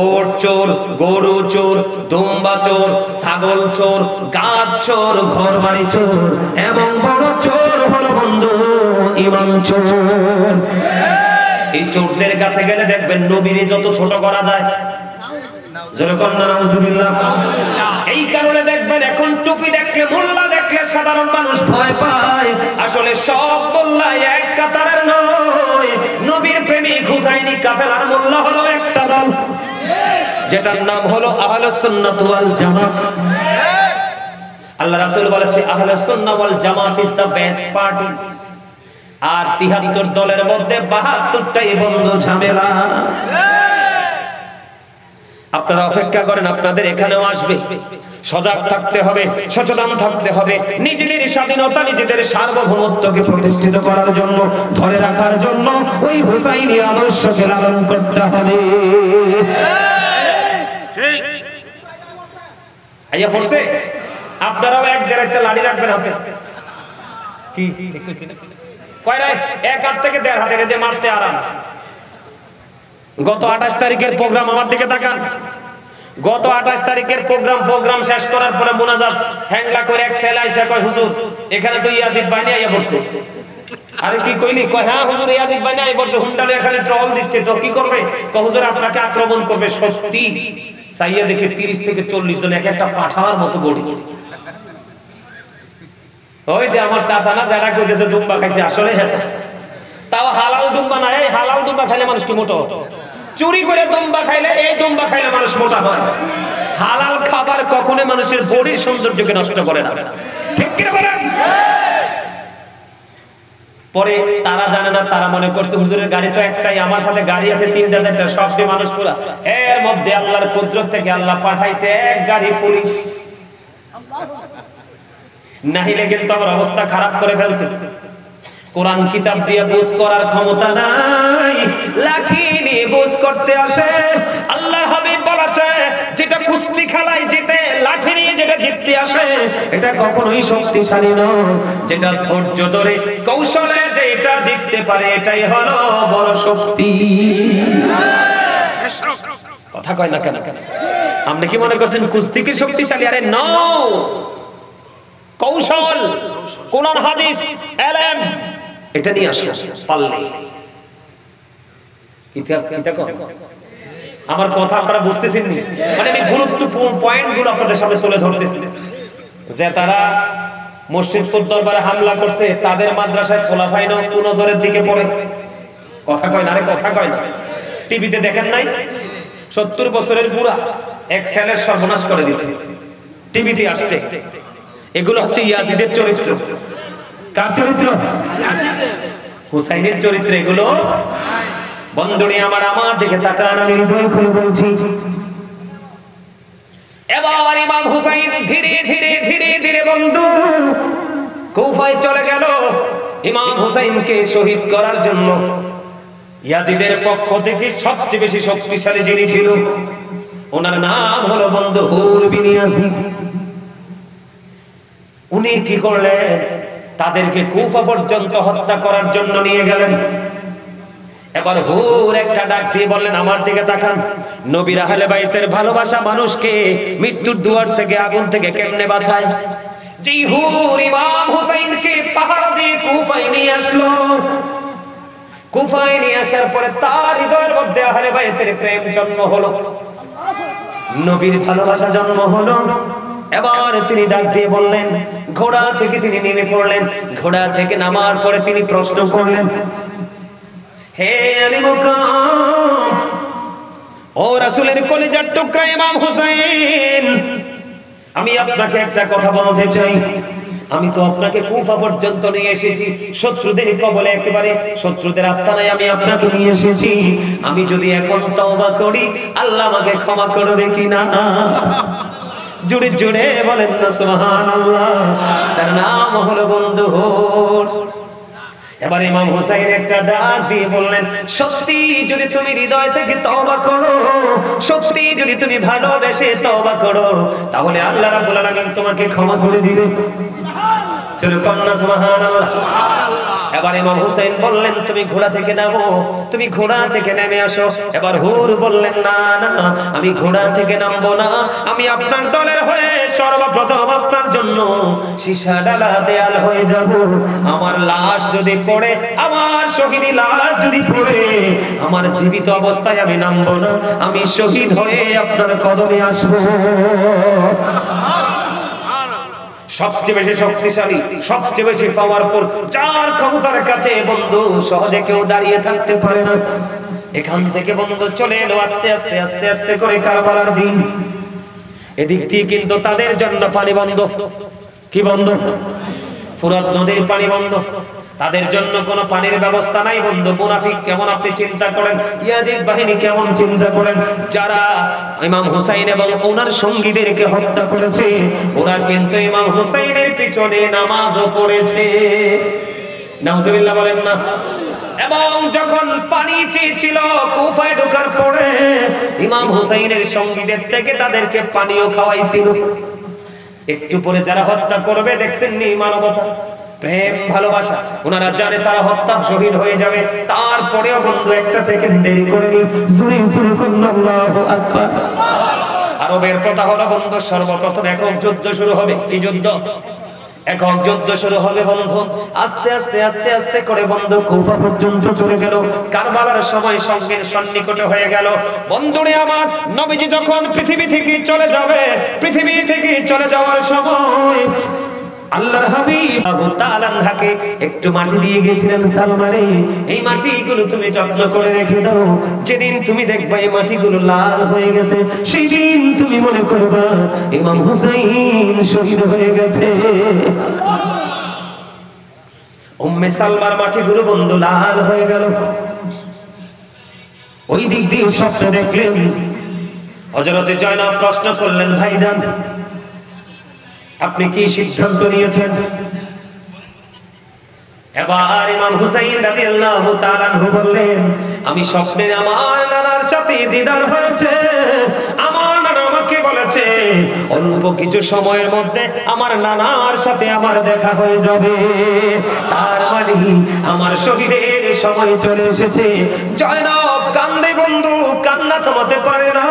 ওট চোর, গরু চোর, দুম্বা চোর, ছাগল চোর, গাছ চোর, ঘর বাড়ি চোর, এবং বড় চোর হলো বন্ধু ইমাম চোর। এই চোরদের কাছে গেলে দেখবেন নবীরে যত ছোট করা যায়, যেরকম নাউজুবিল্লাহ। এই কারণে দেখবেন এখন টুপি দেখলে, মোল্লা দেখলে সাধারণ মানুষ ভয় পায়। আসলে সব মোল্লা এক কাতারের নয়। নবীর প্রেমিক হুসাইনি কাফেলার মোল্লা হলো একটা দল, যেটার নাম হলো আহলুস সুন্নাত ওয়াল জামাত। আল্লাহ রাসূল বলেছে আহলুস সুন্নাত ওয়াল জামাত ইজ দ্য বেস্ট পার্টি। আর ৭৩ দলের মধ্যে ৭২টাই বন্ধু ঝামেলা। আপনারা অপেক্ষা করেন, আপনাদের এখানেও আসবে। সজাগ থাকতে হবে, সচেতন থাকতে হবে, নিজেদের স্বাধীনতা, নিজেদের সার্বভৌমত্বকে প্রতিষ্ঠিত করার জন্য, ধরে রাখার জন্য ওই হুসাইনি আদর্শকে লালন করতে হবে। ঠিক আইয়া পড়ছে। আপনারাও এক দেড়াইতে লাড়ি রাখবেন হাতে। কি কয় রায় এক হাত থেকে ১.৫ হাতে রেখে মারতে আরাম। গত ২৮ তারিখের প্রোগ্রাম, আমার দিকে তাকান। গত ২৮ তারিখের প্রোগ্রাম শেষ করার পরে মোনাজাত হ্যাংলা করে এক ছেলে আইসা কয় হুজুর এখানে তো ইয়াজিদ বাহিনী আইয়া বসছে। আরে কি কইলি? কয় হ্যাঁ হুজুর ইয়াজিদ বাহিনী আইয়া বসছে, হুন্ডালে এখানে ট্রল দিচ্ছে। তো কি করবে? কয় হুজুর আপনাকে আক্রমণ করবে। সত্যি চাইয়া দেখে ৩০ থেকে ৪০ জন এক একটা পাঠার মতো বড়ি। ওই যে আমার চাচা না যারা কইতেছে দুম্বা খাইছে, আসলে হেসা। তাও হালাল দুম্বা না। এই হালাল দুম্বা খাইলে মানুষ কি মোটা? চুরি করে দুম্বা খাইলে, এই দুম্বা খাইলে মানুষ মোটা হয়। হালাল খাবার কখনো মানুষের বডির সৌন্দর্যকে নষ্ট করে না। ঠিক কি বলেন? পরে তারা জানে না, তারা মনে করছে হুজুরের গাড়ি তো একটাই, আমার সাথে গাড়ি আছে ৩টা ৪টা, সবটি মানুষ পুরা। এর মধ্যে আল্লাহর কুদরত থেকে আল্লাহ পাঠাইছে এক গাড়ি পুলিশ। নাহিলে কিন্তু আমার অবস্থা খারাপ করে ফেলতো। কোরআন কিতাব দিয়ে বুঝ করার ক্ষমতা নাই, লাঠি নিয়ে বুঝ করতে আসে। আল্লাহ হাবিব বলেছে যেটা কুস্তি খেলায় জিতে, লাঠি নিয়ে যেটা জিততে আসে এটা কখনোই শক্তিশালী নয়। যেটা ধৈর্য ধরে কৌশলে যেটা জিততে পারে এটাই হলো বড় শক্তি। কথা কয় না কেন? আপনি কি মনে করছেন কুস্তি কি শক্তিশালী? আরে নো, কৌশল, কোরআন হাদিস, ইলম, এটা নিয়ে আসো পারলে। আমার কথা আপনারা বুঝতেছেন নি? মানে আমি গুরুত্বপূর্ণ পয়েন্টগুলো আপনাদের সামনে তুলে ধরতেছি, যে তারা মুর্শিদপুর দরবারে হামলা করছে, তাদের মাদ্রাসায় খোলাফায়ে নজরের দিকে পড়ে। কথা কয় না রে, কথা কয় না। টিভিতে দেখেন নাই? 70 বছরের বুড়া এক ছেলের সর্বনাশ করে দিয়েছে, টিভিতে আসছে। এগুলো হচ্ছে ইয়াজিদের চরিত্র। কার চরিত্র? হুসাইনের চরিত্র এগুলো। বন্ধুরে আমার দিকে তাকান, আমি হৃদয় খুলে বলছি। এবার ইমাম হুসাইন ধীরে ধীরে ধীরে ধীরে বন্ধু কুফায় চলে গেল ইমাম হুসাইনকে শহীদ করার জন্য। ইয়াজিদের পক্ষ থেকে সবচেয়ে বেশি শক্তিশালী যিনি ছিল, ওনার নাম হলো বন্ধু হুর বিন ইয়াজিদ। উনি কি করলেন? তাদেরকে কুফা পর্যন্ত হত্যা করার জন্য নিয়ে গেলেন। এবার হুর একটা ডাক দিয়ে বললেন, আমার দিকে তাকান। নবীর আহলে বাইতের ভালোবাসা মানুষকে মৃত্যুর দুয়ার থেকে, আগুন থেকে কেমনে বাঁচায়। যেই হুর ইমাম হুসাইনকে পাহাড় দিয়ে কুফায় নিয়ে আসলো, কুফায় নিয়ে আসার পরে তার হৃদয়ের মধ্যে আহলে বাইতের প্রেম জন্ম হলো, নবীর ভালোবাসা জন্ম হলো। এবার তিনি ডাক দিয়ে বললেন, ঘোড়া থেকে তিনি নেমে পড়লেন। ঘোড়া থেকে নামার পরে তিনি প্রশ্ন করলেন, হে আলী মুকাম, ও রাসূলের কলিজার টুকরা ইমাম হুসাইন, আমি আপনাকে একটা কথা বলতে চাই। আমি তো আপনাকে কুফা পর্যন্ত নিয়ে এসেছি, শত্রুদের কবলে, একেবারে শত্রুদের আস্তানায় আমি আপনাকে নিয়ে এসেছি। আমি যদি এখন তওবা করি, আল্লাহ আমাকে ক্ষমা করবে কিনা? জোরে জোরে বলেন না সুবহানাল্লাহ। তার নাম হলো বন্ধু হুর। এবার ইমাম হুসাইন একটা ডাক দিয়ে বললেন, সত্যি যদি তুমি হৃদয় থেকে তওবা করো, সত্যি যদি তুমি ভালোবেসে তওবা করো, তাহলে আল্লাহ রাব্বুল আলামিন তোমাকে ক্ষমা করে দিবে। চলো কন্না সুবহানাল্লাহ। এবার ইমাম হুসাইন বললেন, তুমি ঘোড়া থেকে নামো, তুমি ঘোড়া থেকে নেমে আসো। এবার হুর বললেন, না না, আমি ঘোড়া থেকে নামবো না, আমি আপনার দলের হয়ে সর্বপ্রথম আপনার জন্য সীসা ডালা দেয়াল হয়ে যাব। আমার লাশ যদি পড়ে, আমার শহীদি লাশ যদি পড়ে, আমার জীবিত অবস্থায় আমি নামবো না, আমি শহীদ হয়ে আপনার কদমে আসবো। সবচেয়ে বেশি শক্তিশালী, সবচেয়ে বেশি পাওয়ারফুল, যার ক্ষমতার কাছে বন্ধু সহজে কেউ দাঁড়িয়ে থাকতে পারে না। এখান থেকে বন্ধু চলে এলো আস্তে আস্তে আস্তে আস্তে করে কারবালার দিন। এদিক দিয়ে কিন্তু তাদের জন্য পানি বন্ধ। কি বন্ধ? ফুরাত নদীর পানি বন্ধ। তাদের জন্য কোনো পানির ব্যবস্থা নাই বন্ধু। মুনাফিক কেমন আপনি চিন্তা করেন, ইয়াজিদ বাহিনী কেমন চিন্তা করেন, যারা ইমাম হুসাইন এবং ওনার সঙ্গীদেরকে হত্যা করেছে, ওরা কিন্তু ইমাম হুসাইনের পিছনে নামাজও পড়েছে। নাউজুবিল্লাহ বলেন না। এবং যখন পানি চেয়েছিল কুফায় ঢোকার পরে, ইমাম হুসাইনের সঙ্গীদের থেকে তাদেরকে পানিও খাওয়াইছিল। একটু পরে যারা হত্যা করবে, দেখছেন নি মানবতা, প্রেম, ভালোবাসা, ওনারা জানে তারা হত্যা শহীদ হয়ে যাবে, তারপরেও বন্ধু একটা সেকেন্ড দেরি করেনি। আল্লাহু আকবার। আরবের কথা হলো বন্ধু, সর্বপ্রথম একক যুদ্ধ শুরু হবে। কি যুদ্ধ? একক যুদ্ধ শুরু হবে বন্ধু। আস্তে আস্তে আস্তে আস্তে করে বন্ধু কুফা পর্যন্ত চলে গেল। কারবালার সময় সঙ্গের সন্নিকটে হয়ে গেল। বন্ধুরে আমার, নবীজি যখন পৃথিবী থেকে চলে যাবে, পৃথিবী থেকে চলে যাওয়ার সময় আল্লাহর হাবিব আবু তাআলাকে একটু মাটি দিয়ে গিয়েছিলেন, সালমানে এই মাটিগুলো তুমি যত্ন করে রেখে দাও, যেদিন তুমি দেখবে এই মাটিগুলো লাল হয়ে গেছে, সেই দিন তুমি মনে করবে ইমাম হুসাইন শহীদ হয়ে গেছে। উম্মে সালমার মাটিগুলো বন্ধু লাল হয়ে গেল। ওই দিক দিয়ে স্বপ্ন দেখলেন। হযরতে জয়নব প্রশ্ন করলেন, ভাইজান আপনি কি সিদ্ধান্ত নিয়েছেন? এবার ইমাম হুসাইন রাদিয়াল্লাহু তাআলা আনহু বললেন, আমি স্বপ্নে আমার নানার সাথে দিদার হয়েছে। আমার নানা আমাকে বলেছে অল্প কিছু সময়ের মধ্যে আমার নানার সাথে আমার দেখা হয়ে যাবে। তার মানে আমার শহীদের সময় চলে এসেছে। জয়নব কান্দে বন্ধু, কান্না থামাতে পারে না।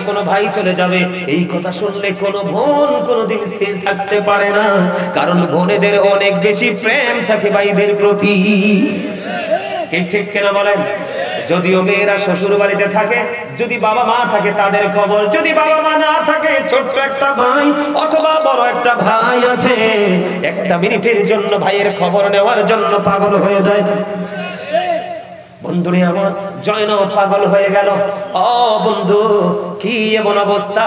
কোনো ভাই চলে যাবে, এই কথা শুনলে কোনো বোন কোনোদিন স্থির থাকতে পারে না, কারণ বোনেদের অনেক বেশি প্রেম থাকে ভাইদের প্রতি। ঠিক ঠিক কেন বলেন? যদিও মেয়েরা শ্বশুর বাড়িতে থাকে, যদি বাবা মা থাকে তাদের খবর, যদি বাবা মা না থাকে ছোট্ট একটা ভাই অথবা বড় একটা ভাই আছে, একটা মিনিটের জন্য ভাইয়ের খবর নেওয়ার জন্য পাগল হয়ে যায়। বন্ধুরে আমার, জয়নব পাগল হয়ে গেল। ও বন্ধু, কি এমন অবস্থা,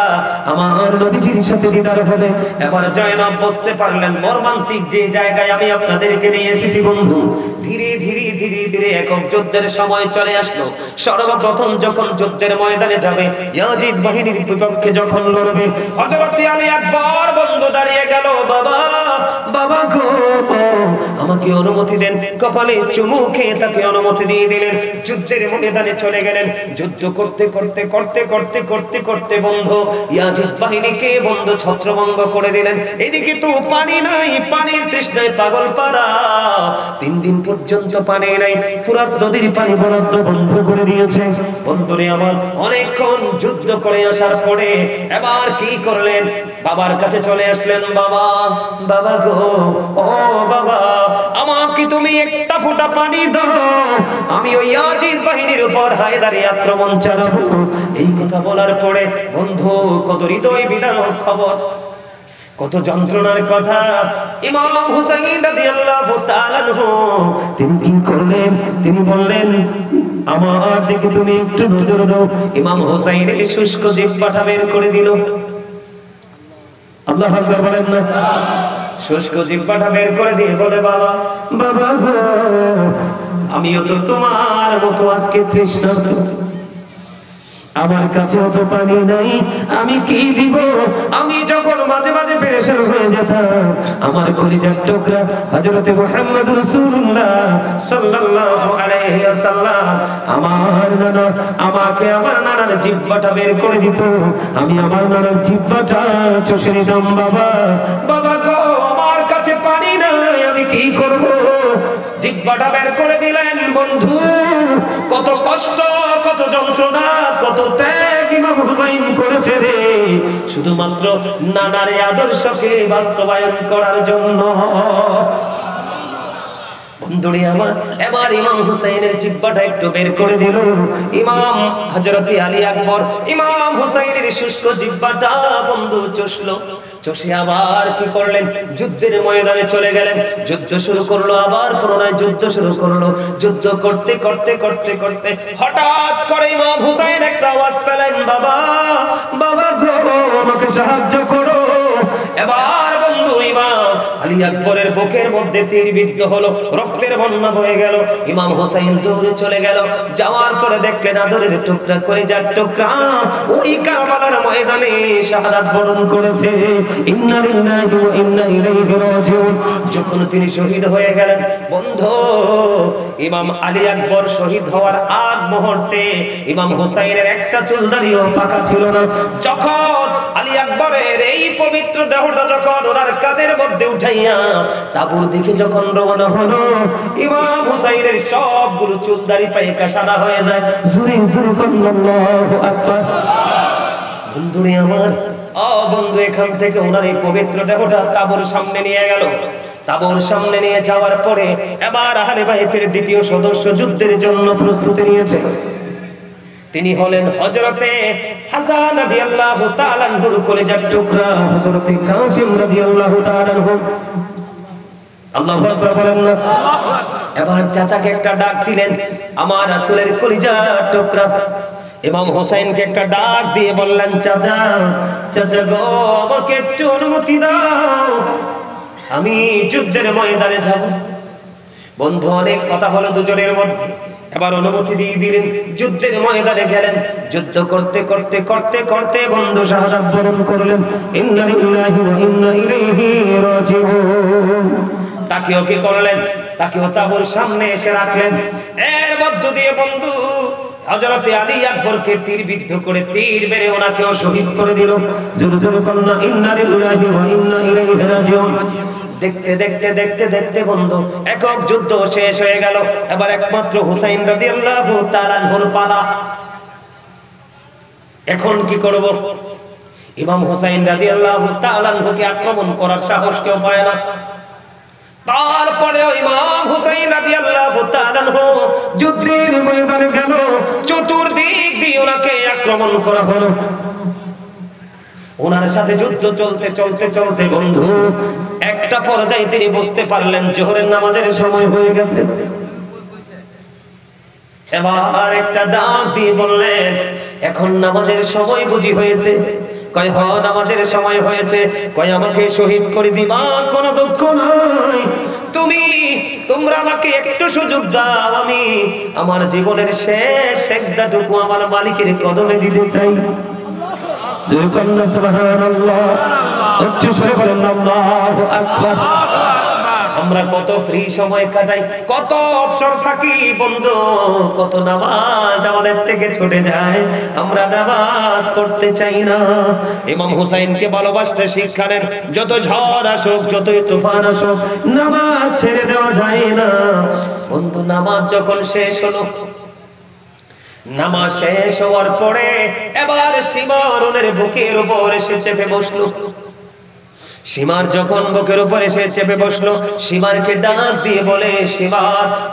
আমার নবীজির সাথে দিদার হবে। এবার জয়নব বুঝতে পারলেন মর্মান্তিক যে জায়গায় আমি আপনাদেরকে নিয়ে এসেছি। বন্ধু, ধীরে ধীরে ধীরে ধীরে একক যুদ্ধের সময় চলে আসলো। সর্বপ্রথম যখন যুদ্ধের ময়দানে যাবে, ইয়াজিদ বাহিনীর বিপক্ষে যখন লড়বে, হযরত আলী আকবর বন্ধু দাঁড়িয়ে গেল। বাবা, বাবা গো, আমাকে অনুমতি দেন। কপালে চুমু খেয়ে তাকে অনুমতি দিয়ে দিলেন। যুদ্ধের ময়দানে চলে গেলেন। যুদ্ধ করতে করতে করতে করতে করতে করতে বন্ধু ইয়াজিদ বাহিনীকে বন্ধু ছত্রভঙ্গ করে দিলেন। এদিকে তো পানি নাই, পানির তৃষ্ণায় পাগল পারা। 3 দিন পর্যন্ত পানি নাই, ফুরাত নদীর পানি বরাদ্দ বন্ধ করে দিয়েছে। বন্ধুরে আমার, অনেকক্ষণ যুদ্ধ করে আসার পরে এবার কি করলেন, বাবার কাছে চলে আসলেন। বাবা, বাবা গো, ও বাবা, আমাকে তুমি একটা ফোঁটা পানি দাও, আমি ওই ইয়াজিদ বাহিনীর উপর হায়দারি আক্রমণ চালাবো। এই কথা বলার পরে বন্ধু কত হৃদয় বিদারক খবর, কত যন্ত্রণার কথা। ইমাম হুসাইন রাদিয়াল্লাহু তাআলা আনহু তিনি কি করলেন, তিনি বললেন আমার দিকে তুমি একটু নজর দাও। ইমাম হুসাইনের শুষ্ক জিহ্বাটা বের করে দিল। আল্লাহু আকবার বলেন না। শুষ্ক জিহ্বাটা বের করে দিয়ে বলে, বাবা, বাবা গো, আমিও তো তোমার মতো আজকে তৃষ্ণার্ত, আমার কাছে অত পানি নাই, আমি কি দিব? আমি যখন মাঝে মাঝে পেরেশান হয়ে যেতাম, আমার কলিজার টুকরা হযরত মুহাম্মদ রাসূলুল্লাহ সাল্লাল্লাহু আলাইহি ওয়াসাল্লাম আমার নানা আমাকে আমার নানার জিহ্বাটা বের করে দিত, আমি আমার নানার জিহ্বাটা চষে নিতাম। বাবা, বাবা গো, আমার কাছে পানি নাই, আমি কি করব? জিহ্বাটা বের করে দিলেন। বন্ধু, কত কষ্ট, কত যন্ত্রণা, কত ত্যাগ ইমাম হুসাইন করেছে রে, শুধুমাত্র নানার আদর্শকে বাস্তবায়ন করার জন্য। বন্ধুরে আমার, এবার ইমাম হুসাইনের জিহ্বাটা একটু বের করে দিল। ইমাম হযরত আলী আকবর ইমাম হুসাইনের শুষ্ক জিহ্বাটা বন্ধু চষলো। চষে আবার কি করলেন, যুদ্ধের ময়দানে চলে গেলেন। যুদ্ধ শুরু করলো, আবার পুনরায় যুদ্ধ শুরু করলো। যুদ্ধ করতে করতে করতে করতে হঠাৎ করে ইমাম হুসাইন একটা আওয়াজ পেলেন, বাবা, বাবা গো, আমাকে সাহায্য করো। এবার বন্ধু ইমাম আলী আকবরের বুকের মধ্যে তীর বিদ্ধ হলো, রক্তের বন্যা বয়ে গেল। ইমাম হুসাইন দৌড়ে চলে গেল। যাওয়ার পরে দেখলেন আদরের টুকরা করে যার টুকরা ওই কারবালার ময়দানে শাহাদাত বরণ করেছে। ইন্না লিল্লাহি ওয়া ইন্না ইলাইহি রাজিউন। যখন তিনি শহীদ হয়ে গেলেন বন্ধু, ইমাম আলী আকবর শহীদ হওয়ার আগ মুহূর্তে ইমাম হুসাইনের একটা চুলদারিও পাকা ছিল না। যখন আলী আকবরের এই পবিত্র দেহটা যখন ওনার কাঁধের মধ্যে উঠাইয়া তাবুর দিকে যখন রওনা হলো, ইমাম হুসাইনের সবগুলো চুলদারি পাইকা সাদা হয়ে যায়। জোরে জোরে আল্লাহু আকবার। বন্ধুরে আমার, বন্ধু এখান থেকে ওনার এই পবিত্র দেহটা তাবুর সামনে নিয়ে গেল। তাবুর সামনে নিয়ে যাওয়ার পরে এবার আহলে বাইতের দ্বিতীয় সদস্য যুদ্ধের জন্য প্রস্তুতি নিয়েছে। তিনি হলেন হযরতে হাসান রাদিয়াল্লাহু তাআলা আনহুর কলিজার টুকরা হযরতে কাসিম রাদিয়াল্লাহু তাআলা আনহু। আল্লাহু আকবার বলেন না। এবার চাচাকে একটা ডাক দিলেন, আমার রাসূলের কলিজার টুকরা ইমাম হোসেনকে একটা ডাক দিয়ে বললেন, চাচা, চাচা গো, আমাকে একটু অনুমতি দাও, আমি যুদ্ধের ময়দানে যাব। বন্ধু, অনেক কথা হলো দুজনের মধ্যে, এবার অনুমতি দিয়ে দিলেন। যুদ্ধের ময়দানে গেলেন। যুদ্ধ করতে করতে করতে করতে বন্ধু শাহাদাত বরণ করলেন। ইন্না লিল্লাহি ওয়া ইন্না ইলাইহি রাজিউন। তাকেও কি করলেন, তাকেও তাবুর সামনে এসে রাখলেন। এর মধ্য দিয়ে বন্ধু হযরত আলী আকবরকে তীর বিদ্ধ করে তীর মেরে ওনাকেও শহীদ করে দিল। জোরে জোরে বলুন, ইন্না লিল্লাহি ওয়া ইন্না ইলাইহি রাজিউন। দেখতে দেখতে দেখতে দেখতে বন্ধু একক যুদ্ধ শেষ হয়ে গেল। এবার একমাত্র হুসাইন রাদিয়াল্লাহু তাআলা আনহুর পালা। এখন কি করব? ইমাম হুসাইন রাদিয়াল্লাহু তাআলা আনহুকে আক্রমণ করার সাহস কেউ পায় না। তারপরেও ইমাম হুসাইন রাদিয়াল্লাহু তাআলা আনহু যুদ্ধের ময়দানে গেল। আক্রমণ করা হলো। ওনার সাথে যুদ্ধ চলতে চলতে চলতে বন্ধু একটা পর্যায়ে তিনি বুঝতে পারলেন জোহরের নামাজের সময় হয়ে গেছে। এবার একটা ডাক দিয়ে বললেন, এখন নামাজের সময় বুঝি হয়েছে? কয় হ, নামাজের সময় হয়েছে। কয় আমাকে শহীদ করে দিবা, কোনো দুঃখ নাই, তোমরা আমাকে একটু সুযোগ দাও, আমি আমার জীবনের শেষ সেজদাটুকু আমার মালিকের কদমে দিতে চাই। সুবহানাল্লাহ, উচ্চ স্বরে বলেন আল্লাহু আকবার। আমরা কত ফ্রি সময় কাটাই, কত অবসর থাকি বন্ধু, কত নামাজ আমাদের থেকে ছুটে যায়, আমরা নামাজ পড়তে চাই না। ইমাম হুসাইনকে ভালোবাসতে শিক্ষা নেন, যত ঝড় আসুক, যতই তুফান আসুক, নামাজ ছেড়ে দেওয়া যায় না। বন্ধু নামাজ যখন শেষ হলো, নামাজ শেষ হওয়ার পরে এবার সীমার বুকের উপর এসে চেপে বসলো। সীমার যখন বুকের উপর এসে চেপে বসলো, সীমারকে ডাক দিয়ে বলে, সীমা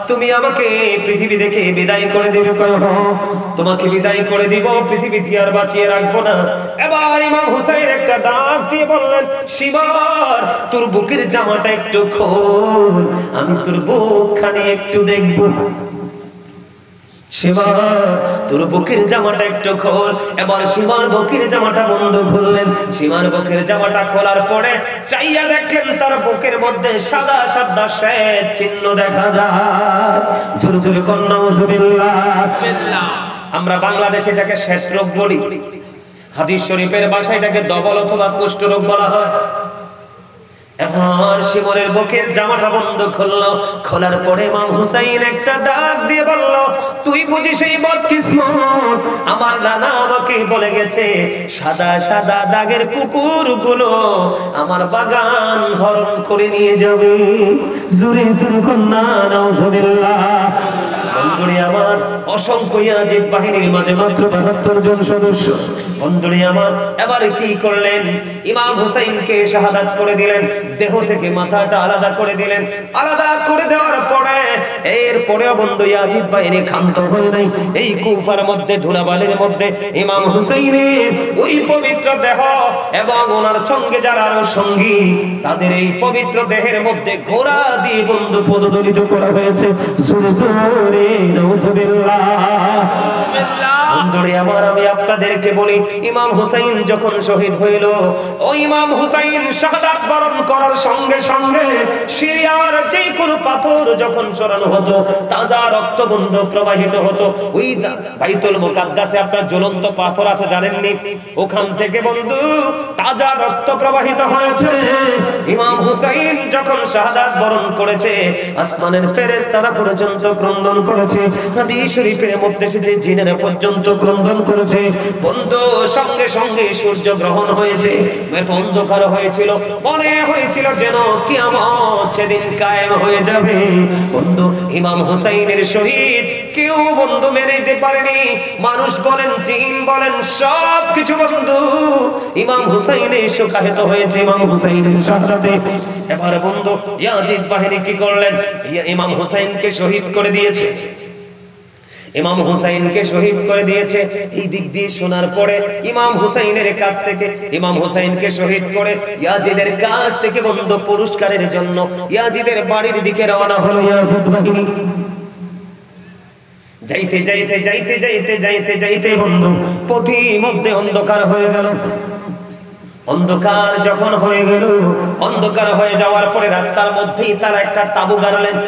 তুমি আমাকে পৃথিবী থেকে বিদায় করে দিবে? তোমাকে বিদায় করে দিব, পৃথিবীতে আর বাঁচিয়ে রাখবো না। এবার ইমাম হুসাইন একটা ডাক দিয়ে বললেন, সীমার তোর বুকের জামাটা একটু খোল, আমি তোর বুকখানি একটু দেখবো। সীমা তোর বুকের জামাটা একটু খোল। এবার সীমার বুকের জামাটা বন্ধ খুললেন। সীমার বুকের জামাটা খোলার পরে চাইয়া দেখলেন তার বুকের মধ্যে সাদা সাদা শ্বেত চিহ্ন দেখা যায়। জোরে জোরে কন্যা নাউজুবিল্লাহ। আমরা বাংলাদেশে এটাকে শ্বেত রোগ বলি, হাদিস শরীফের ভাষায় এটাকে দবল অথবা কুষ্ঠ রোগ বলা হয়। এবার শিমরের বুকের জামাটা বন্ধ খুললো। খোলার পরে ইমাম হুসাইন একটা ডাক দিয়ে বলল, তুই বুঝি সেই বদকিসমত, আমার নানা আমাকে বলে গেছে সাদা সাদা দাগের কুকুরগুলো আমার বাগান হরণ করে নিয়ে যাবে। জোরে জোরে কন্যা নাউজুবিল্লাহ। বন্ধুরে আমার, অসংখ্য ইয়াজিদ বাহিনীর মাঝে মাত্র ৭২ জন সদস্য। বন্ধুরে আমার, এবার কি করলেন? ইমাম হুসাইনকে শাহাদাত করে দিলেন, দেহ থেকে মাথাটা আলাদা করে দিলেন। আলাদা করে দেওয়ার পরে এরপরেও বন্ধু ইয়াজিদ বাহিনী ক্ষান্ত হয় নাই। এই কুফার মধ্যে, ধুলাবালির মধ্যে ইমাম হুসাইনের ওই পবিত্র দেহ এবং ওনার সঙ্গে যারা আরো সঙ্গী, তাদের এই পবিত্র দেহের মধ্যে ঘোড়া দিয়ে বন্ধু পদদলিত করা হয়েছে। জোরে জোরে নাউজুবিল্লাহ। বন্ধুরে আমার, আমি আপনাদেরকে বলি, ইমাম হুসাইন যখন শহীদ হইল, ওই ইমাম হুসাইন শাহাদাত বরণ করার সঙ্গে সঙ্গে সিরিয়ার যে কোনো পাথর যখন সরানো হতো, তাজা রক্ত বন্ধু প্রবাহিত হতো। ওই বাইতুল মুকাদ্দাসে আপনার জ্বলন্ত পাথর আছে জানেননি? ওখান থেকে বন্ধু তাজা রক্ত প্রবাহিত হয়েছে। ইমাম হুসাইন যখন শাহাদাত বরণ করেছে, আসমানের ফেরেশতারা পর্যন্ত ক্রন্দন করেছে। হাদিস শরীফের মধ্যে এসেছে জিনেরা পর্যন্ত ক্রন্দন করেছে। বন্ধু সঙ্গে সঙ্গে সূর্য গ্রহণ হয়েছে, এত অন্ধকার হয়েছিল, মনে হয়েছিল যেন কিয়ামত সেদিন কায়েম হয়ে যাবে। বন্ধু ইমাম হুসাইনের শহীদ কেউ বন্ধু মেরে দিতে পারেনি। মানুষ বলেন, জিন বলেন, সব কিছু বন্ধু ইমাম হুসাইনে শোকাহত হয়েছে ইমাম হুসাইনের শাহাদাতে। এবার বন্ধু ইয়াজিদ বাহিনী কি করলেন? ইমাম হুসাইনকে শহীদ করে দিয়েছে। ইমাম হুসাইনকে শহীদ করে দিয়েছে। এই দিক দিয়ে শোনার পরে ইমাম হুসাইনের কাছ থেকে, ইমাম হুসাইনকে শহীদ করে ইয়াজিদের কাছ থেকে বন্ধু পুরস্কারের জন্য ইয়াজিদের বাড়ির দিকে রওনা হলো ইয়াজিদ বাহিনী। যাইতে যাইতে যাইতে যাইতে যাইতে যাইতে বন্ধু পথি মধ্যে অন্ধকার হয়ে গেল। অন্ধকার যখন হয়ে গেল, অন্ধকার হয়ে যাওয়ার পরে রাস্তার মধ্যেই তারা একটা তাবু গাড়লেন।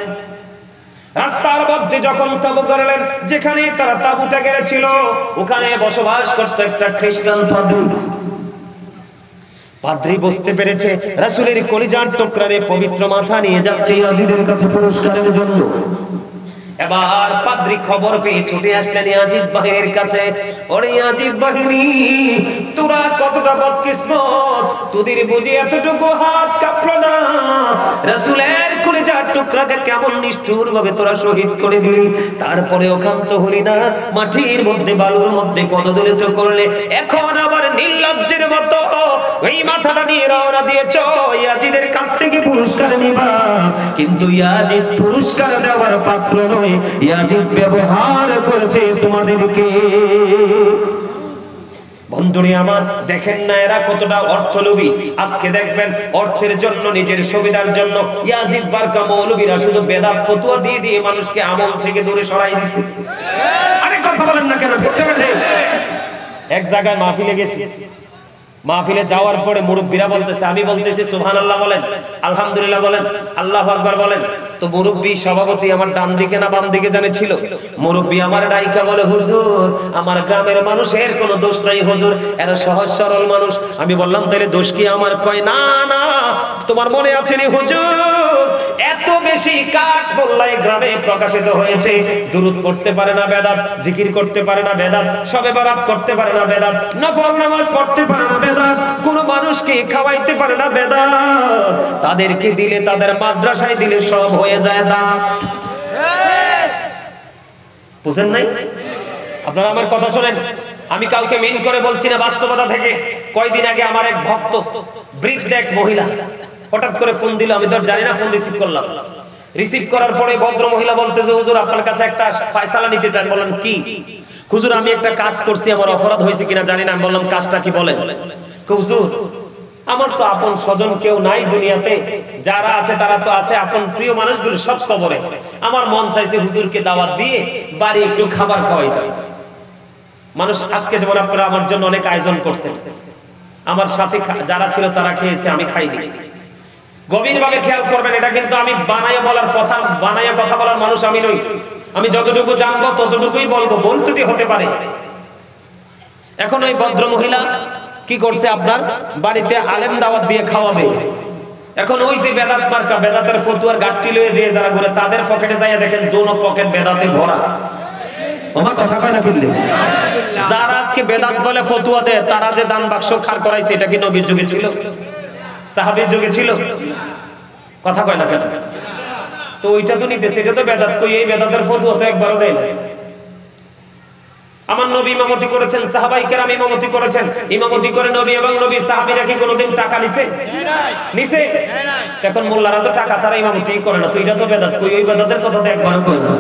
রাস্তার মধ্যে যখন তাবু গাড়লেন, যেখানে তারা তাবুটা গেড়েছিল ওখানে বসবাস করত একটা খ্রিস্টান পাদ্রী। পাদ্রী বুঝতে পেরেছে রাসূলের কলিজার টুকরারে পবিত্র মাথা নিয়ে যাচ্ছে ইয়াজিদের কাছে পুরস্কারের জন্য। এবার পাদ্রী খবর পেয়ে ছুটে আসলেন ইয়াজিদ বাহিনীর কাছে। ওরে ইয়াজিদ বাহিনী, তোরা কতটা বদকিসমত, তোদের বুঝি এতটুকু হাত কাঁপলো না? রাসূলের কলিজার টুকরাকে কেমন নিষ্ঠুর ভাবে তোরা শহীদ করে দিলি, তারপরেও ক্ষান্ত হলি না, মাটির মধ্যে বালুর মধ্যে পদদলিত করলে, এখন আবার নির্লজ্জের মতো ওই মাথাটা নিয়ে রওনা দিয়েছ ইয়াজিদের কাছ থেকে পুরস্কার নিবা। কিন্তু ইয়াজিদ পুরস্কার দেওয়ার পাত্র নয়, ইয়াজিদ ব্যবহার করেছে তোমাদেরকে। বন্ধুরে আমার, দেখেন না এরা কতটা অর্থলোভী। আজকে দেখবেন অর্থের জন্য, নিজের সুবিধার জন্য ইয়াজিদ বারকা মৌলবীরা শুধু বেদাত ফতোয়া দিয়ে দিয়ে মানুষকে আমল থেকে দূরে সরাই দিচ্ছে। আরে কথা বলেন না কেন? এক জায়গায় মাহফিলে গেছি, মাহফিলে যাওয়ার পরে মুরব্বীরা বলতেছে, আমি বলতেছি সুবহানাল্লাহ বলেন, আলহামদুলিল্লাহ বলেন, আল্লাহু আকবার বলেন। তো মুরব্বী সভাপতি আমার ডান দিকে না বাম দিকে জানে ছিল, মুরব্বী আমার ডাইকা বলে, হুজুর আমার গ্রামের মানুষের কোনো দোষ নাই হুজুর, এরা সহজ সরল মানুষ। আমি বললাম তাহলে দোষ কি আমার? কয় না না, তোমার মনে আছে নি হুজুর, এত বেশি কাঠ মোল্লায় গ্রামে প্রকাশিত হয়েছে, দুরূদ করতে পারে না বেদাত, জিকির করতে পারে না বেদাত, শবে বরাত করতে পারে না বেদাত, নফল নামাজ পড়তে পারে না বেদাত, কোন মানুষকে খাওয়াইতে পারে না বেদাত, তাদেরকে দিলে, তাদের মাদ্রাসায় দিলে সব হয়ে যায় দাঁত। বুঝেন নাই? আপনারা আমার কথা শোনেন, আমি কাউকে মিন করে বলছি না, বাস্তবতা থেকে। কয়দিন আগে আমার এক ভক্ত, বৃদ্ধ এক মহিলা হঠাৎ করে ফোন দিল, আমি তো জানি না, ফোন রিসিভ করলাম। রিসিভ করার পরে ভদ্র মহিলা বলতেছে, হুজুর আপনার কাছে একটা ফয়সালা নিতে চান। বললাম কি? হুজুর আমি একটা কাজ করছি, আমার অপরাধ হয়েছে কিনা জানি না। আমি বললাম কাজটা কি বলেন? হুজুর আমার তো আপন স্বজন কেউ নাই দুনিয়াতে, যারা আছে তারা তো আছে, আপন প্রিয় মানুষগুলো সব কবরে। আমার মন চাইছে হুজুরকে দাওয়াত দিয়ে বাড়ি একটু খাবার খাওয়াইতে। মানুষ আজকে যেমন আপনারা আমার জন্য অনেক আয়োজন করছেন, আমার সাথে যারা ছিল তারা খেয়েছে, আমি খাইনি। গভীরভাবে খেয়াল করবেন, এটা কিন্তু আমি বানায় কথা বলার মানুষ আমি নই। আমি যতটুকু জানবো ততটুকুই বলবো, ভুল ত্রুটি হতে পারে। এখন ওই ভদ্র মহিলা কি করছে, আপনার বাড়িতে আলেম দাওয়াত দিয়ে খাওয়াবে। এখন ওই যে বেদাত মার্কা, বেদাতের ফতুয়ার গাট্টি লয়ে যে যারা ঘুরে, তাদের পকেটে যাইয়া দেখেন দোনো পকেট বেদাতে ভরা। আমার কথা কয় না কিনলে, যারা আজকে বেদাত বলে ফতুয়া দেয়, তারা যে দান বাক্স খার করাইছে, এটা কি নবীর যুগে ছিল? সাহাবীর যুগে ছিল? কথা কয় না কেন? তো ওইটা তো নিতেছে, এটা তো বেদাত। কই এই বেদাতের ফতুয়া তো একবারও দেয় না। আমার নবী ইমামতি করেছেন, সাহাবায়ে কেরাম ইমামতি করেছেন, ইমামতি করে নবী এবং নবীর সাহাবীরা কি কোনোদিন টাকা নিছে? নিছে? এখন মোল্লারা তো টাকা ছাড়া ইমামতি করে না, তো এটা তো বেদাত। কই ওই বেদাতের কথা তো একবারও কয় না।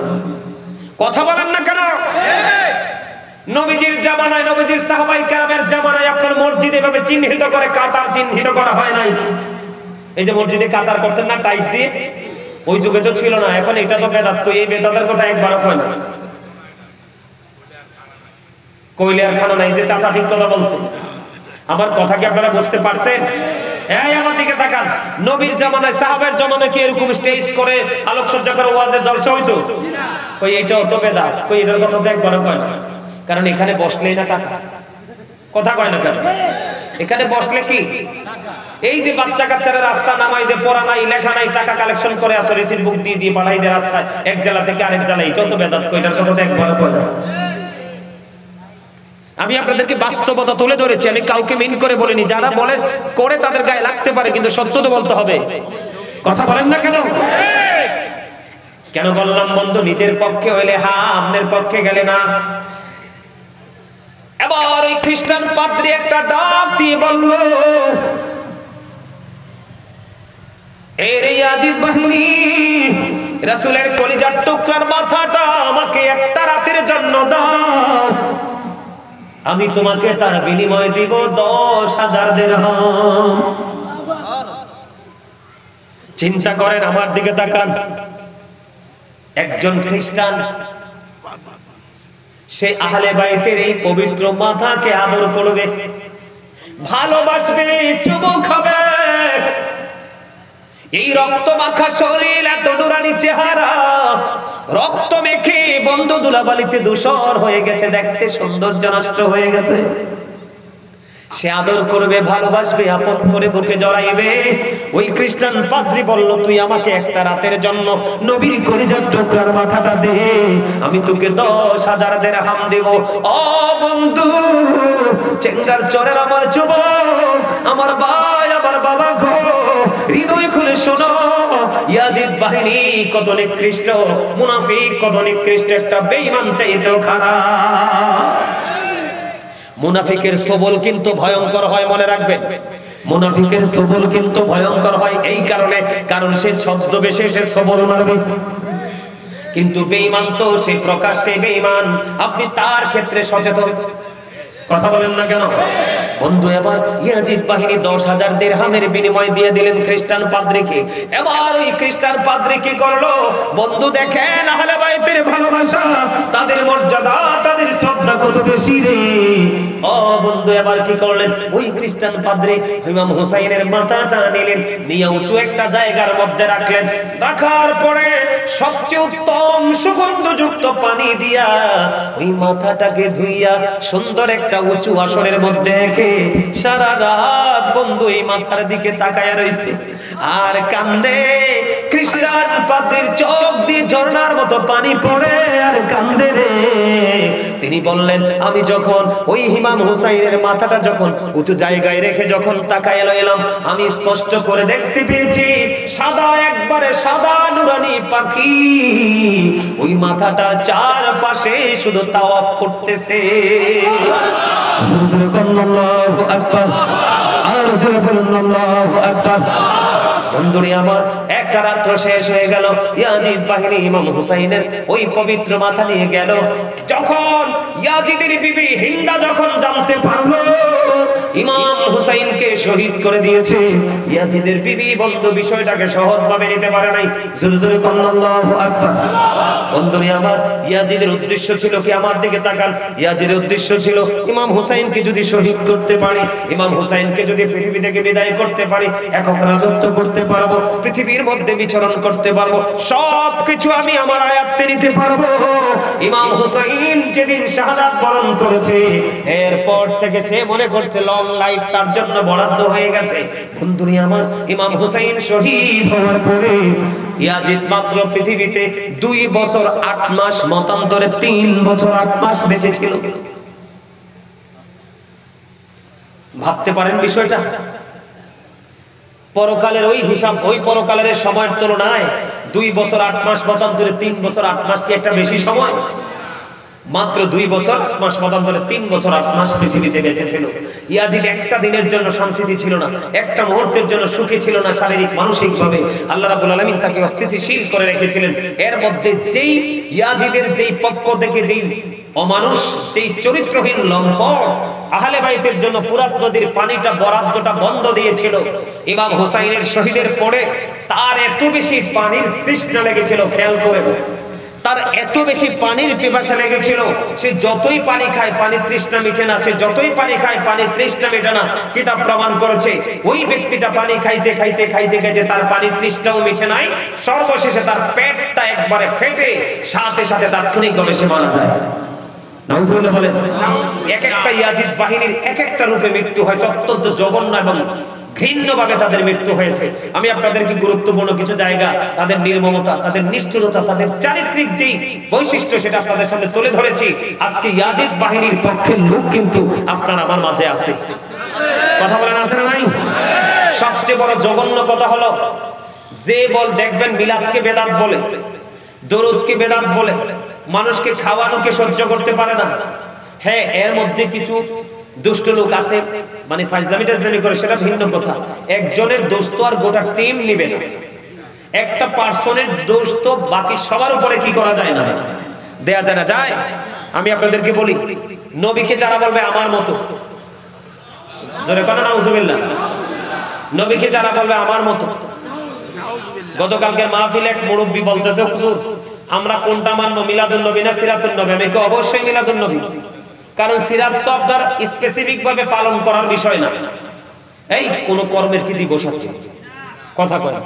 কথা বলেন না কেন? নবীজির জামানায়, নবীজির সাহাবায়ে কেরামের জামানায় আপনার মসজিদ এভাবে চিহ্নিত করে কাতার চিহ্নিত করা হয় নাই। এই যে মসজিদে কাতার করছেন না টাইলস দিয়ে, ওই যুগে তো ছিল না। এখন এটা তো বেদাত। কই এই বেদাতের কথা একবারও কয় না। কইলিয়ার খানা নাই, যে চাচা ঠিক কথা বলছে। আমার কথা কি আপনারা বুঝতে পারছেন? এই আমার দিকে তাকান, নবীর জামানায়, সাহাবের জামানায় কি এরকম স্টেজ করে আলোকসজ্জা করে ওয়াজের জলসা হইতো? কই এইটাও তো বেদাত। কই এটার কথা তো একবারও কয় না। কারণ এখানে বসলেই না টাকা। কথা কয় না কেন? এখানে বসলে কি, এই যে বাচ্চা কাচ্চারা রাস্তা নামাই দে, পড়া নাই, লেখা নাই, টাকা কালেকশন করে আসো, রিসিট বুক দিয়ে দিয়ে পাঠাই দে রাস্তায়, এক জেলা থেকে আরেক জেলা, এটাও তো বেদাত। কই এটার কথা তো একবারও কয় না। আমি আপনাদেরকে বাস্তবতা তুলে ধরেছি, আমি কাউকে মিন করে বলিনি। যারা বলে করে তাদের গায়ে লাগতে পারে, কিন্তু সত্য তো বলতে হবে। কথা বলেন না কেন? কেন বললাম বন্ধু, নিজের পক্ষে হইলে হা, আপনার পক্ষে গেলে না। এবার ওই খ্রিস্টান পাদ্রী একটা ডাক দিয়ে বলল, এর ইয়াজিদ বাহিনী, রাসূলের কলিজার টুকরার মাথাটা আমাকে একটা রাতের জন্য দাও, আমি তোমাকে তার বিনিময়ে দিব 10,000 দিরহাম। চিন্তা করেন, আমার দিকে তাকান, একজন খ্রিস্টান সে আহলে বাইতের এই পবিত্র মাথাকে আদর করবে, ভালোবাসবে, চুমু খাবে। এই রক্ত মাখা শরীর, এত নুরানি চেহারা, রক্ত মেখে বন্ধু ধুলাবালিতে ধূসর হয়ে গেছে, দেখতে সৌন্দর্য নষ্ট হয়ে গেছে। সে আদর করবে, ভালোবাসবে, আপন করে বুকে জড়াইবে। ওই খ্রিস্টান পাদ্রী বলল, তুই আমাকে একটা রাতের জন্য নবীর কলিজার টুকরার মাথাটা দে, আমি তোকে 10,000 দিরহাম দেব। ও বন্ধু, চেঙ্গার চরের আমার যুবক, আমার ভাই, আমার বাবা গো, হৃদয় খুলে শোনো, ইয়াজিদ বাহিনী কত নিকৃষ্ট, মুনাফিক কত নিকৃষ্ট, একটা বেঈমান চাইতেও খারাপ। মুনাফিকের সবল কিন্তু ভয়ঙ্কর হয়, মনে রাখবেন। মুনাফিকের সবল কিন্তু ভয়ঙ্কর হয় এই কারণে, কারণ সে ছদ্মবেশে সে সবল মারবে। কিন্তু বেঈমান তো সে প্রকাশ্যে বেঈমান, আপনি তার ক্ষেত্রে সচেতন। কথা বলেন না কেন? বন্ধু এবার ইয়াজিদ বাহিনী 10,000 দিরহামের বিনিময় দিয়ে দিলেন খ্রিস্টান পাদ্রীকে। এবার ওই খ্রিস্টান পাদ্রী কি করলো? বন্ধু দেখেন আহলে বাইতের ভালোবাসা, তাদের মর্যাদা, তাদের শ্রদ্ধা কত বেশি রে। ও বন্ধু এবার কি করলেন? ওই খ্রিস্টান পাদ্রী ইমাম হুসাইনের মাথাটা নিলেন, নিয়ে উঁচু একটা জায়গার মধ্যে রাখলেন। রাখার পরে সবচেয়ে উত্তম সুগন্ধযুক্ত পানি দিয়া ওই মাথাটাকে ধুইয়া সুন্দর একটা উঁচু আসনের মধ্যে রেখে সারা রাত বন্ধু এই মাথার দিকে তাকায়া রইছে আর কান্দে। খ্রিস্টান পাদ্রীর চোখ দিয়ে ঝর্ণার মতো পানি পড়ে আর কান্দে রে। তিনি বললেন, আমি যখন ওই ইমাম হুসাইনের মাথাটা যখন উঁচু জায়গায় রেখে যখন তাকায় এলাম, আমি স্পষ্ট করে দেখতে পেয়েছি সাদা, একবারে সাদা নুরানি পাখি ওই মাথাটার চারপাশে শুধু তাওয়াফ করতেছে। আল্লাহু আকবার, আর জোরে বলুন আল্লাহু আকবার। বন্ধুরে আমার একটা রাত্র শেষ হয়ে গেল। ইয়াজিদ বাহিনী ইমাম হুসাইনের ওই পবিত্র মাথা নিয়ে গেল। যখন ইয়াজিদের বিবি হিন্দা যখন জানতে পারলো ইমাম হুসাইনকে শহীদ করে দিয়েছে, ইয়াজিদের বিবি বন্ধু বিষয়টাকে সহজভাবে নিতে পারে নাই। জোরে জোরে আল্লাহু আকবার। বন্ধুরে আমার ইয়াজিদের উদ্দেশ্য ছিল কি? আমার দিকে তাকান। ইয়াজিদের উদ্দেশ্য ছিল ইমাম হুসাইনকে যদি শহীদ করতে পারি, ইমাম হুসাইনকে যদি পৃথিবী থেকে বিদায় করতে পারি, একক রাজত্ব করতে পারবো, পৃথিবীর মধ্যে বিচরণ করতে পারবো, সবকিছু আমি আমার আয়াত্তে নিতে পারবো। ইমাম হুসাইন যেদিন শাহাদাত বরণ করেছে, এরপর থেকে সে মনে করছে লং লাইফ তার জন্য বরাদ্দ হয়ে গেছে। বন্ধুরে আমার ইমাম হুসাইন শহীদ হওয়ার পরে ইয়াজিদ মাত্র পৃথিবীতে 2 বছর 8 মাস, মতান্তরে 3 বছর 8 মাস বেঁচে ছিল। ভাবতে পারেন বিষয়টা? পরকালের ওই হিসাব, ওই পরকালের সময়ের তুলনায় 2 বছর 8 মাস মতান্তরে 3 বছর 8 মাস কি একটা বেশি সময়? মাত্র 2 বছর 8 মাস মতান্তরে 3 বছর 8 মাস পৃথিবীতে বেঁচে ছিল। ইয়াজিদ একটা দিনের জন্য শান্তিতে ছিল না, একটা মুহূর্তের জন্য সুখী ছিল না শারীরিক মানসিক ভাবে। আল্লাহ রাব্বুল আলামিন তাকে অস্থিতিশীল করে রেখেছিলেন। এর মধ্যে যেই ইয়াজিদের যেই পক্ষ থেকে যেই অমানুষ, যেই চরিত্রহীন লম্পট আহলে বাইতের জন্য ফুরাত নদীর পানিটা বরাদ্দটা বন্ধ দিয়েছিল, ইমাম হুসাইনের শহীদের পরে তার এত বেশি পানির তৃষ্ণা লেগেছিল, খেয়াল করে তার এত বেশি পানির পিপাসা লেগেছিল, সে যতই পানি খায় পানির তৃষ্ণা মিটে না, সে যতই পানি খায় পানির তৃষ্ণা মিটে না। কিতাব প্রমাণ করেছে ওই ব্যক্তিটা পানি খাইতে খাইতে খাইতে খাইতে তার পানির তৃষ্ণাও মিটে নাই, সর্বশেষে তার পেটটা একবারে ফেটে সাথে সাথে তাৎক্ষণিকভাবে সে মারা যায়। নাউজুবিল্লাহ বলেন। এক একটা ইয়াজিদ বাহিনীর এক একটা রূপে মৃত্যু হয়, অত্যন্ত জঘন্য এবং ঘৃণ্যভাবে তাদের মৃত্যু হয়েছে। আমি আপনাদেরকে গুরুত্বপূর্ণ কিছু জায়গা, তাদের নির্মমতা, তাদের নিষ্ঠুরতা, তাদের চারিত্রিক যেই বৈশিষ্ট্য সেটা আপনাদের সামনে তুলে ধরেছি। আজকে ইয়াজিদ বাহিনীর পক্ষের লোক কিন্তু আপনার আমার মাঝে আছে। কথা বলেন আছে না নাই? সবচেয়ে বড় জঘন্য কথা হলো, যে বল দেখবেন মিলাদকে বেদাত বলে, দরুদকে বেদাত বলে, মানুষকে খাওয়ানোকে সহ্য করতে পারে না। হ্যাঁ, এর মধ্যে কিছু দুষ্ট লোক আছে, মানে ফাজলামি টাজলামি করে, সেটা ভিন্ন কথা। একজনের দোষ তো আর গোটা টিম নিবে না। একটা পার্সনের দোষ তো বাকি সবার উপরে কি করা যায় না, দেয়া যায় না। যায়। আমি আপনাদেরকে বলি, নবীকে যারা বলবে আমার মতো, জোরে কথা নাউজুবিল্লাহ, নবীকে যারা বলবে আমার মতো। গতকালকের মাহফিলে এক মুরব্বী বলতেছে, হুজুর আমরা কোনটা মানবো, মিলাদুন নবী না সিরাতুন নবী? আমি কই অবশ্যই মিলাদুন নবী, কারণ সিরাত তো আপনার স্পেসিফিক ভাবে পালন করার বিষয় না। এই কোন কর্মের কি দিবস আছে? কথা কয়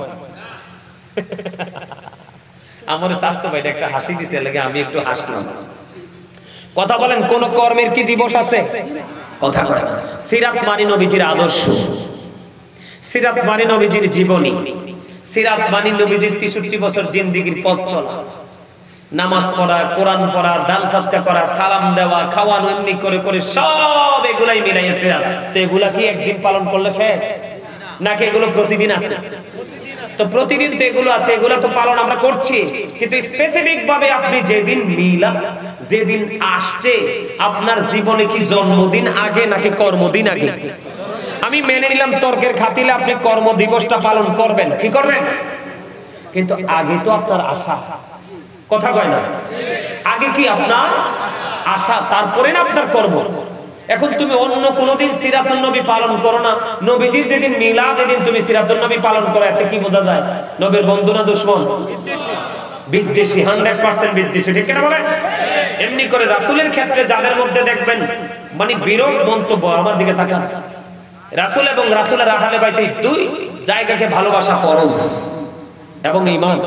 আমার স্বাস্থ্য ভাইটা একটা হাসি দিছে, লাগে আমি একটু হাসলাম। কথা বলেন, কোন কর্মের কি দিবস আছে? কথা কয়। সিরাত মানে নবীজির আদর্শ, সিরাত মানে নবীজির জীবনী, সিরাত মানে নবীজির 63 বছর জিন্দেগীর পথ চলা, নামাজ পড়া, কোরআন পড়া, দান সাদকা করা, সালাম দেওয়া, খাওয়ানো, এমনি করে করে সব এগুলাই মিলাইয়া সিরাত। তো এগুলা কি একদিন পালন করলে শেষ নাকি এগুলো প্রতিদিন আছে? তো প্রতিদিন তো এগুলো আছে, এগুলো তো পালন আমরা করছি, কিন্তু স্পেসিফিক ভাবে আপনি যেদিন মিলাদ যেদিন আসছে, আপনার জীবনে কি জন্মদিন আগে নাকি কর্মদিন আগে? আমি মেনে নিলাম তর্কের খাতিলে আপনি কর্ম দিবসটা পালন করবেন, কি করবেন, কিন্তু আগে তো আপনার আশা। কথা কয় না? আগে কি আপনার আশা, তারপরে না আপনার কর্ম। এখন তুমি অন্য কোনদিন সিরাতুন নবী পালন করো না, নবীজির যেদিন মিলাদ এদিন তুমি সিরাতুন নবী পালন করো, এতে কি বোঝা যায়? নবীর বন্ধু না দুশমন? বিদ্বেষী, 100% বিদ্বেষী, ঠিক কিনা বলেন? এমনি করে রাসূলের ক্ষেত্রে যাদের মধ্যে দেখবেন মানে বিরোধ মন্তব্য, আমার দিকে তাকান, রাসূল এবং রাসূলের আহলে বাইতে দুই জায়গাকে ভালোবাসা ফরজ এবং ঈমান।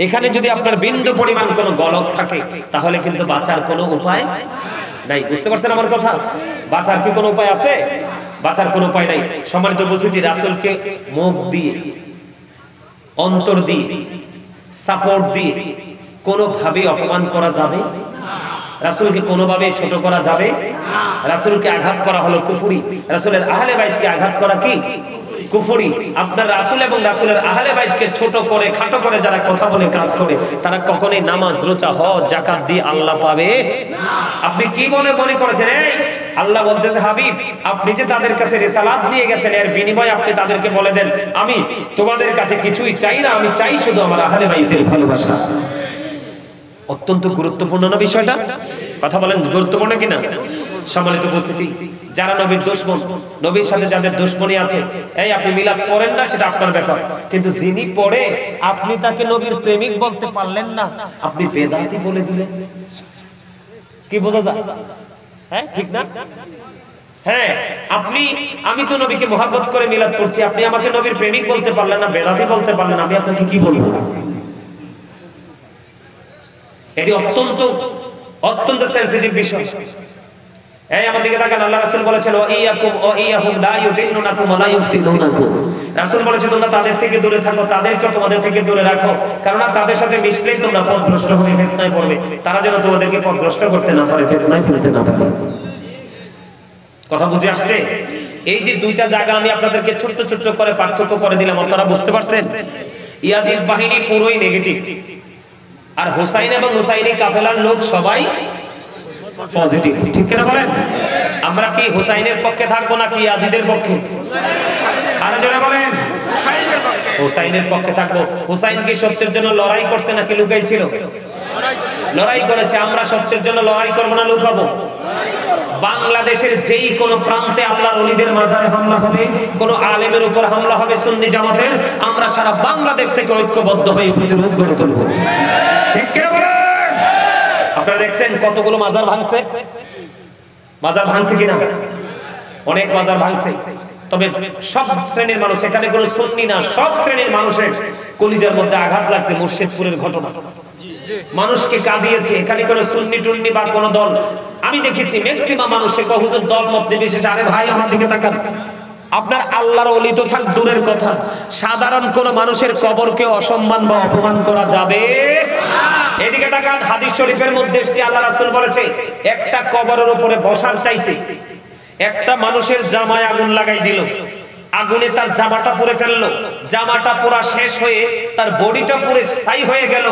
এখানে যদি আপনার বিন্দু পরিমাণ কোনো গলদ থাকে তাহলে কিন্তু বাঁচার কোনো উপায় নাই। বুঝতে পারছেন আমার কথা? বাঁচার কি কোনো উপায় আছে? বাঁচার কোনো উপায় নাই। সম্মানিত উপস্থিতি, রাসূলকে মুখ দিয়ে, অন্তর দিয়ে, সাপোর্ট দিয়ে কোনোভাবে অপমান করা যাবে? রাসূলকে কোনোভাবে ছোট করা যাবে? রাসূলকে আঘাত করা হলো কুফরি, রাসূলের আহলে বাইতকে আঘাত করা কি কুফরি। আপনার রাসূল এবং রাসূলের আহলে বাইতকে ছোট করে খাটো করে যারা কথা বলে কাজ করে তারা কখনোই নামাজ রোজা হজ যাকাত দিয়ে আল্লাহ পাবে না। আপনি কি মনে করেছেন? এই আল্লাহ বলতেছে, হাবিব আপনি যে তাদের কাছে রিসালাত দিয়ে গেছেন, এর বিনিময়ে আপনি তাদেরকে বলে দেন আমি তোমাদের কাছে কিছুই চাই না, আমি চাই শুধু আমার আহলে বাইতের ভালোবাসা। অত্যন্ত গুরুত্বপূর্ণ না বিষয়টা? কথা বলেন, গুরুত্বপূর্ণ কিনা? সম্মানিত উপস্থিতি, যারা নবীর দুশমন, নবীর সাথে যাদের দুশমনী আছে, এই আপনি মিলাদ পড়েন না সেটা আপনার ব্যাপার, কিন্তু যিনি পড়ে আপনি তাকে নবীর প্রেমিক বলতে পারলেন না, আপনি বেদাতি বলে দিলেন। কি বোঝা যায়? হ্যাঁ, ঠিক না? হ্যাঁ, আমি তো নবীকে মহব্বত করে মিলাদ পড়ছি, আপনি আমাকে নবীর প্রেমিক বলতে পারলেন না, বেদাতি বলতে পারলেন না, আমি আপনাকে কি বলবো? এটি অত্যন্ত সেনসিটিভ বিষয়। এই আমাদেরকে দেখেন, আল্লাহ রাসূল বলেছেন ওয়াইয়াকুম ওয়াইয়াহুম লা ইউদিন্নুনাকুম ওয়া লা ইফতিনুনাকুম। রাসূল বলেছেন তোমরা তাদের থেকে দূরে থাকো, তাদেরকে তোমাদের থেকে দূরে রাখো, কারণ তাদের সাথে মিশলেই তোমরা পথভ্রষ্ট হয়ে ফিতনায় পড়বে। তারা যেন তোমাদেরকে পথভ্রষ্ট করতে না পারে, ফিতনায় ফেলতে না পারে। কথা বুঝে আসছে? এই যে দুইটা জায়গা আমি আপনাদেরকে ছোট্ট ছোট্ট করে পার্থক্য করে দিলাম, আপনারা বুঝতে পারছেন? ইয়াজিদ বাহিনী পুরোই নেগেটিভ, আর হুসাইন এবং হুসাইনি কাফেলার লোক সবাই পজিটিভ, ঠিক কিনা বলেন? আমরা কি হুসাইনের পক্ষে থাকবো নাকি ইয়াজিদের পক্ষে? আরো জোরে বলেন। হুসাইনের পক্ষে থাকবো। হুসাইন কি সত্যের জন্য লড়াই করছে নাকি লুকাই ছিল? লড়াই করেছে। আমরা সত্যের জন্য লড়াই করবো না লুকাবো? বাংলাদেশের যেই কোন প্রান্তে আল্লাহর ওলিদের মাজারে হামলা হবে, কোন আলেমের উপর হামলা হবে সুন্নি জামাতের, আমরা সারা বাংলাদেশ থেকে ঐক্যবদ্ধ হয়ে প্রতিরোধ গড়ে তুলবো, ঠিক কিনা বলেন? আপনারা দেখছেন কতগুলো মাজার ভাঙছে? মাজার ভাঙছে কিনা? অনেক মাজার ভাঙছে। তবে সব শ্রেণীর মানুষ, এখানে কোনো সুন্নি না, সব শ্রেণীর মানুষের কলিজার মধ্যে আঘাত লাগছে মুর্শিদপুরের ঘটনা। মানুষকে কাঁদিয়েছে। এখানে কোনো সুন্নি টুন্নি বা কোনো দল, আমি দেখেছি ম্যাক্সিমাম মানুষের হুজুর দল মত নির্বিশেষে, আরে ভাই আমার দিকে তাকান, আপনার আল্লাহর ওলি তো থাক দূরের কথা, সাধারণ কোন মানুষের কবরকে অসম্মান বা অপমান করা যাবে না। এদিকে তাকান, হাদিস শরীফের মধ্যে এসেছে আল্লাহ রাসূল বলেছে একটা কবরের উপরে বসার চাইতে একটা মানুষের জামায় আগুন লাগাই দিল, আগুনে তার জামাটা পুড়ে ফেললো, জামাটা পুরা শেষ হয়ে তার বডিটা পুরো ছাই হয়ে গেল,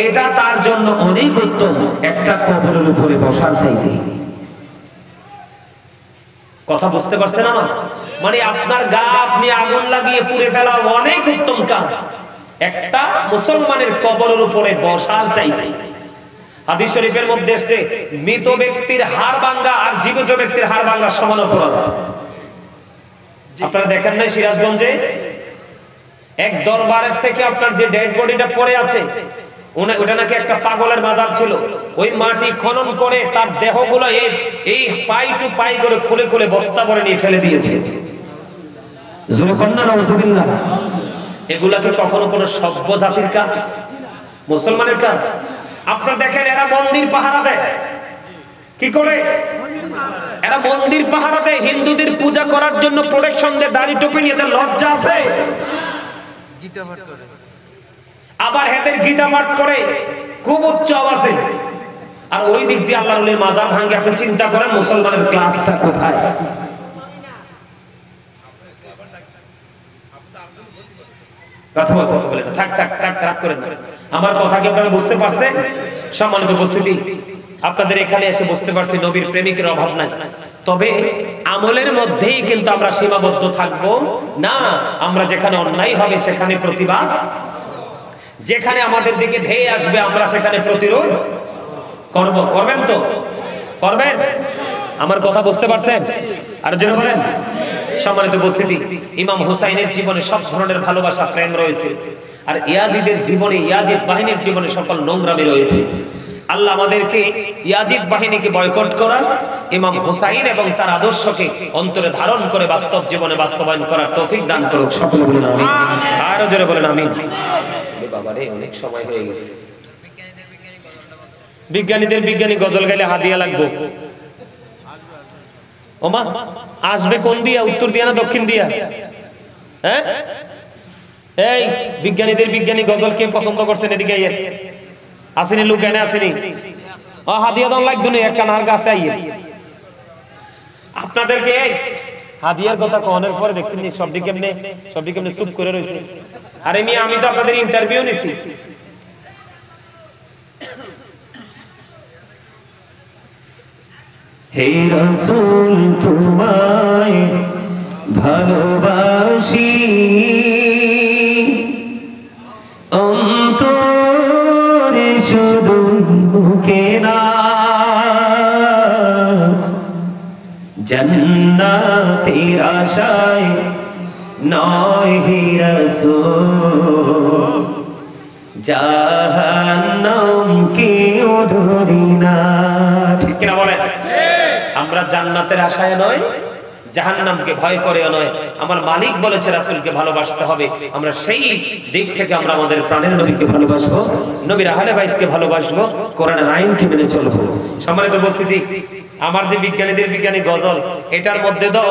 এটা তার জন্য অনেক উত্তম একটা কবরের উপরে বসার চাইতে। কথা বুঝতে পারছেন আমার? মানে আপনার গা আপনি আগুন লাগিয়ে পুড়ে ফেলা অনেক উত্তম কাজ একটা মুসলমানের কবরের উপরে বসার চাইতে। হাদিস শরীফের মধ্যে এসেছে মৃত ব্যক্তির হাড় ভাঙা আর জীবিত ব্যক্তির হাড় ভাঙা সমান অপরাধ। আপনারা দেখেন না সিরাজগঞ্জে এক দরবারের থেকে আপনার যে ডেড বডিটা পড়ে আছে, ওটা নাকি একটা পাগলের মাজার ছিল, ওই মাটি খনন করে তার দেহগুলো এই পাই টু পাই করে খুলে খুলে বস্তা ভরে নিয়ে ফেলে দিয়েছে। এগুলা কি কখনো কোনো সভ্য জাতির কাজ? মুসলমানের কাজ? আপনারা দেখেন এরা মন্দির পাহারা দেয়, কি করে? এরা মন্দির পাহারা দেয়, হিন্দুদের পূজা করার জন্য প্রোটেকশন দেয়, দাড়ি টুপি নিয়ে এদের লজ্জা আছে? আবার হেদের গীতা পাঠ করে খুব উচ্চ আওয়াজে, আর ওই দিক দিয়ে আল্লাহর ওলির মাজার ভাঙে। আপনি চিন্তা করেন মুসলমানের ক্লাসটা কোথায়? আমার কথা কি আপনারা বুঝতে পারছেন? সম্মানিত উপস্থিতি, আপনাদের এখানে এসে বুঝতে পারছি নবীর প্রেমিকের অভাব নাই, তবে আমলের মধ্যেই কিন্তু আমরা সীমাবদ্ধ থাকবো না। আমরা যেখানে অন্যায় হবে সেখানে প্রতিবাদ, যেখানে আমাদের দিকে ধেয়ে আসবে আমরা সেখানে প্রতিরোধ করব। করবেন তো? করবেন? আমার কথা বুঝতে পারছেন? আর জেনে বলেন। সম্মানিত উপস্থিতি, ইমাম হুসাইনের জীবনে সব ধরনের ভালোবাসা প্রেম রয়েছে, আর ইয়াজিদের জীবনে, ইয়াজিদ বাহিনীর জীবনে সকল নোংরামি রয়েছে। আল্লাহ আমাদেরকে ইয়াজিদ বাহিনীকে বয়কট করার, ইমাম হুসাইন এবং তার আদর্শকে অন্তরে ধারণ করে বাস্তব জীবনে বাস্তবায়ন করার তৌফিক দান করুক। সকলে বলেন আমিন। আরো জোরে বলেন আমিন। বাবারে অনেক সময় হয়ে গেছে। বিজ্ঞানীদের বিজ্ঞানী গজল গাইলে হাদিয়া লাগবে। ওমা আসবে কোন দিয়া? উত্তর দিয়া না দক্ষিণ দিয়া? হ্যাঁ, এই বিজ্ঞানীদের বিজ্ঞানী গজল কে পছন্দ করছেন? এদিকে আসেনি লোক, এনে আসেনি। হাদিয়া দন লাগতো না, একটা নার গাছে আইয়ে আপনাদেরকে হাদিয়ার কথা কনের পরে দেখছেন সবদিকে কেমনে চুপ করে রয়েছে। আরে মিয়া, আমি তো আপনাদের ইন্টারভিউ নিছি। হে রাসূল তোমায় ভালোবাসি, অন্তরে শুধু মুখে না, জান্নাতের আশায় নয় হে রাসূল, জাহান্নাম কেউ ডরি না। ঠিক কিনা বলেন? আমরা জান্নাতের আশায় নয়, জাহান্নামকে ভয় করে নয়, আমার মালিক বলেছে রাসূলকে ভালোবাসতে হবে। আমরা সেই দিক থেকে আমরা আমাদের প্রাণের নবীকে ভালোবাসবো, নবীর আহলে বাইতকে ভালোবাসবো, কোরআনের আইনকে মেনে চলবো। সম্মানিত উপস্থিতি, আমার যে বিজ্ঞানীদের বিজ্ঞানী গজল, এটার মধ্যে তো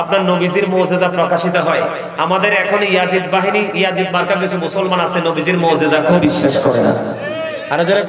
আপনার নবীজির মুজিজা প্রকাশিত হয়। আমাদের এখন ইয়াজিদ বাহিনী, ইয়াজিদ মার্কা কিছু মুসলমান আছে নবীজির মুজিজাকে বিশ্বাস করে না। আর যারা